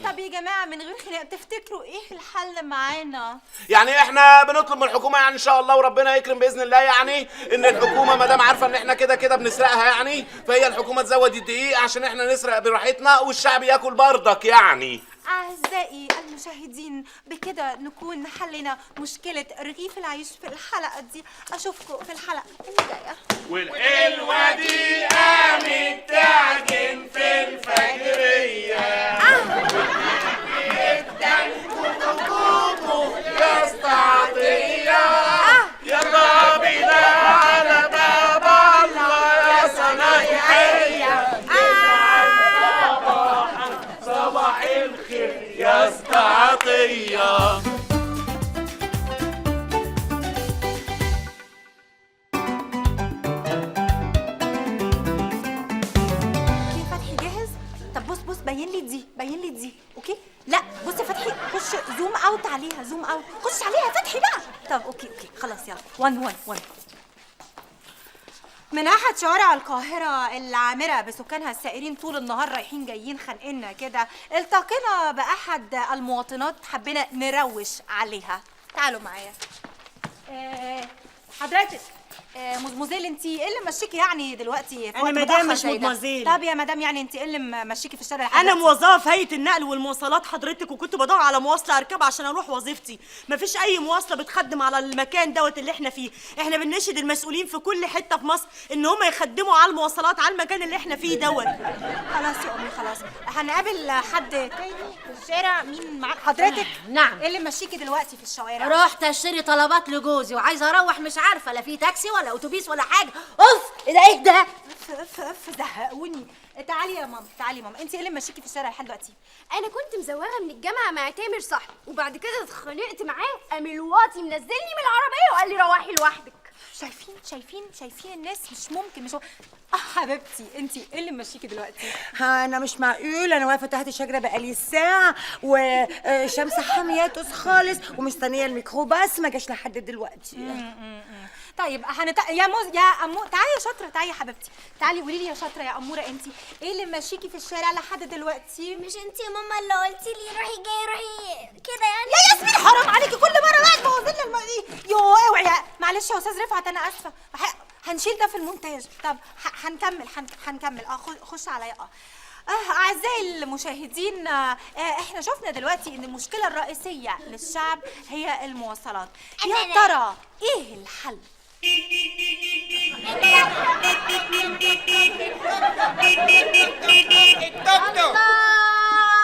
طب يا جماعه من غير خناق، تفتكروا ايه الحل معانا؟ يعني احنا بنطلب من الحكومه يعني ان شاء الله وربنا يكرم باذن الله، يعني ان الحكومه ما دام عارفه ان احنا كده بنسرقها يعني، فهي الحكومه تزود الدقيق عشان احنا نسرق براحتنا والشعب ياكل بردك يعني. أعزائي المشاهدين، بكده نكون حلينا مشكلة رغيف العيش في الحلقة دي. أشوفكم في الحلقة الجاية. والحلوة دي قامت تعجن في الفجرية جدا كوكو يا استعطية. يلا اوكي فتحي جاهز؟ طب بص باين لي دي اوكي؟ لا بص يا فتحي خش زوم اوت عليها خش عليها يا فتحي بقى. طب اوكي خلاص يلا 1 من أحد شوارع القاهرة العامرة بسكانها السائرين طول النهار رايحين جايين خانقنا كده، التقينا بأحد المواطنات حبينا نروش عليها. تعالوا معايا. حضرتك مزموزيل، انتي ايه اللي مشيكي يعني دلوقتي في أنا وقت مدام متأخر مش زي ده؟ مدمزيل. طب يا مدام يعني انتي ايه اللي مشيكي في الشارع لحد انا دلوقتي؟ موظفه في هيئه النقل والمواصلات حضرتك، وكنت بدور على مواصله اركبها عشان اروح وظيفتي. مفيش اي مواصله بتخدم على المكان دوت اللي احنا فيه. احنا بنناشد المسؤولين في كل حته في مصر ان هم يخدموا على المواصلات على المكان اللي احنا فيه دوت. خلاص يا امي خلاص، هنقابل حد تاني في الشارع. مين معاك حضرتك؟ نعم. ايه اللي مشيكي دلوقتي في الشوارع؟ رحت اشتري طلبات لجوزي وعايزه اروح، مش عارفه لا في تاكسي ولا اتوبيس ولا حاجه. اوف ايه ده؟ اف زهقوني. تعالي يا ماما، تعالي ماما، انت ايه اللي ماشيكي في الشارع لحد دلوقتي؟ انا كنت مزوغه من الجامعه مع تامر صاحبي، وبعد كده اتخانقت معاه، قام الواطي منزلني من العربيه وقال لي روحي لوحدك. شايفين الناس، مش ممكن مش حبيبتي انت ايه اللي ماشيكي دلوقتي؟ انا مش معقول، انا واقفه تحت شجره بقالي ساعه وشمس حامياتوس خالص ومستنيه الميكروباص ما جاش لحد دلوقتي. طيب يا امو تعالي يا شاطره، تعالي يا حبيبتي، تعالي قولي لي يا شاطره يا اموره، انت ايه اللي ماشيكي في الشارع لحد دلوقتي؟ مش انت يا ماما اللي قلتي لي روحي جاي روحي كده يعني؟ يا ياسمين حرام عليكي، كل مره بقى تبوظي لنا يوه اوعي. معلش يا استاذ رفعت انا اسفه، هنشيل ده في المونتاج. طب هنكمل خش عليا. أعزائي المشاهدين، احنا شفنا دلوقتي ان المشكلة الرئيسية للشعب هي المواصلات. يا ترى ايه الحل؟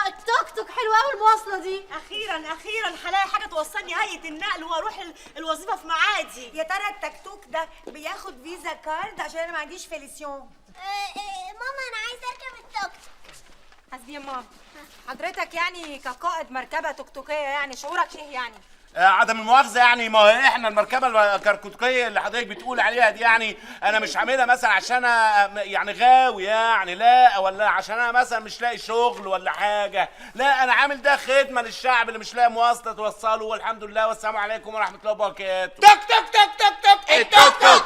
التوك توك حلوه قوي المواصله دي. اخيرا هلاقي حاجه توصلني هيئه النقل واروح الوظيفه في معادي. يا ترى التكتوك ده بياخد فيزا كارد؟ عشان انا ما عنديش فيليسيون. ماما انا عايزه اركب التوك توك. قصدي يا ماما حضرتك يعني كقائد مركبه توكتوكيه يعني شعورك ايه يعني؟ عدم المؤاخذه يعني، ما هي احنا المركبه الكركوتكيه اللي حضرتك بتقول عليها دي يعني انا مش عاملها مثلا عشان انا يعني غاوي يعني، لا، ولا عشان انا مثلا مش لاقي شغل ولا حاجه، لا، انا عامل ده خدمه للشعب اللي مش لاقي مواصله توصله، والحمد لله والسلام عليكم ورحمه الله وبركاته. توك توك توك توك توك التوك توك.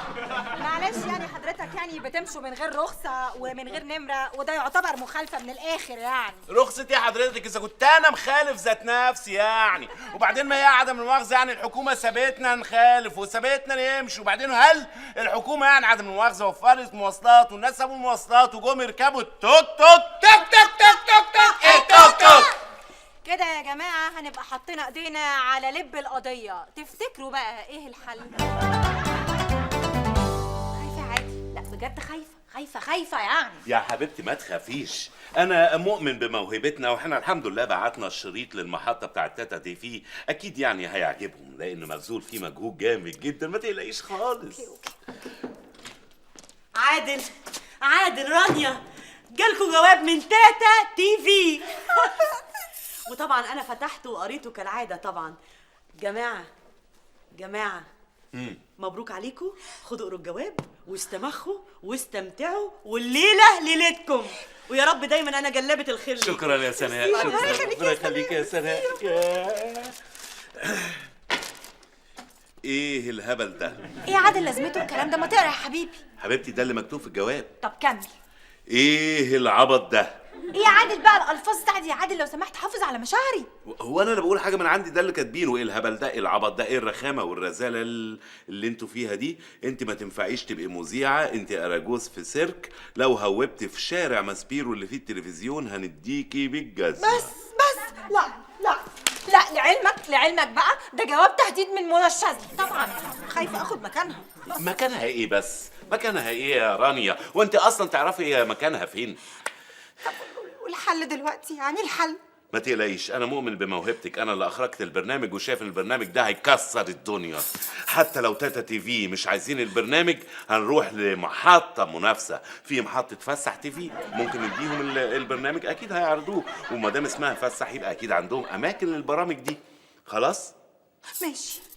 معلش يعني حضرتك يعني بتمشوا من غير رخصه ومن غير نمره، وده يعتبر مخالفه من الاخر يعني. رخصة ايه حضرتك اذا كنت انا مخالف ذات نفسي يعني؟ وبعدين ما هي عدم المؤاخذه يعني الحكومه سابتنا نخالف وسابتنا نمشي، وبعدين هل الحكومه يعني عدم المؤاخذه وفرت مواصلات والناس سابوا المواصلات وجم يركبوا التوك توك توك توك توك توك توك التوك توك؟ كده يا جماعه هنبقى حاطين ايدينا على لب القضيه. تفتكروا بقى ايه الحل؟ خايفه عادي؟ لا بجد خايفه يعني. يا حبيبتي ما تخافيش، انا مؤمن بموهبتنا، واحنا الحمد لله بعتنا الشريط للمحطه بتاعت تاتا تي في، اكيد يعني هيعجبهم لان مبذول فيه مجهود جامد جدا، ما تقلقيش خالص. عادل رانيا جالكوا جواب من تاتا تي في. وطبعا انا فتحته وقريته كالعاده. طبعا جماعه مبروك عليكم، خدوا قروا الجواب واستمخوا واستمتعوا، والليله ليلتكم، ويا رب دايما انا جلابه الخير ليكم. شكرا يا سناء، شكرا، ربنا يخليك يا سناء. ايه الهبل ده؟ ايه يا عادل لازمته الكلام ده؟ ما تقرا يا حبيبي. حبيبتي ده اللي مكتوب في الجواب. طب كمل. ايه العبط ده؟ ايه يا عادل بقى الالفاظ بتاعتي؟ يا عادل لو سمحت حافظ على مشاعري. هو انا بقول حاجه من عندي؟ ده اللي كاتبينه. ايه الهبل ده؟ ايه العبط ده؟ ايه الرخامه والرزاله اللي انتوا فيها دي؟ انت ما تنفعيش تبقي مذيعه، انت اراجوز في سيرك، لو هوبت في شارع ماسبيرو اللي فيه التلفزيون هنديكي بالجزمه. بس لا لعلمك بقى ده جواب تهديد من منى الشاذلي. طبعا خايفه اخد مكانها. مكانها ايه بس؟ مكانها ايه يا رانيا؟ وانت اصلا تعرفي هي مكانها فين؟ طب والحل دلوقتي يعني الحل؟ ما تقلقيش، انا مؤمن بموهبتك، انا اللي اخرجت البرنامج وشايف ان البرنامج ده هيكسر الدنيا. حتى لو تاتا تي في مش عايزين البرنامج هنروح لمحطه منافسه، في محطه فسح تي في ممكن نديهم البرنامج، اكيد هيعرضوه، وما دام اسمها فسح يبقى اكيد عندهم اماكن للبرامج دي. خلاص؟ ماشي.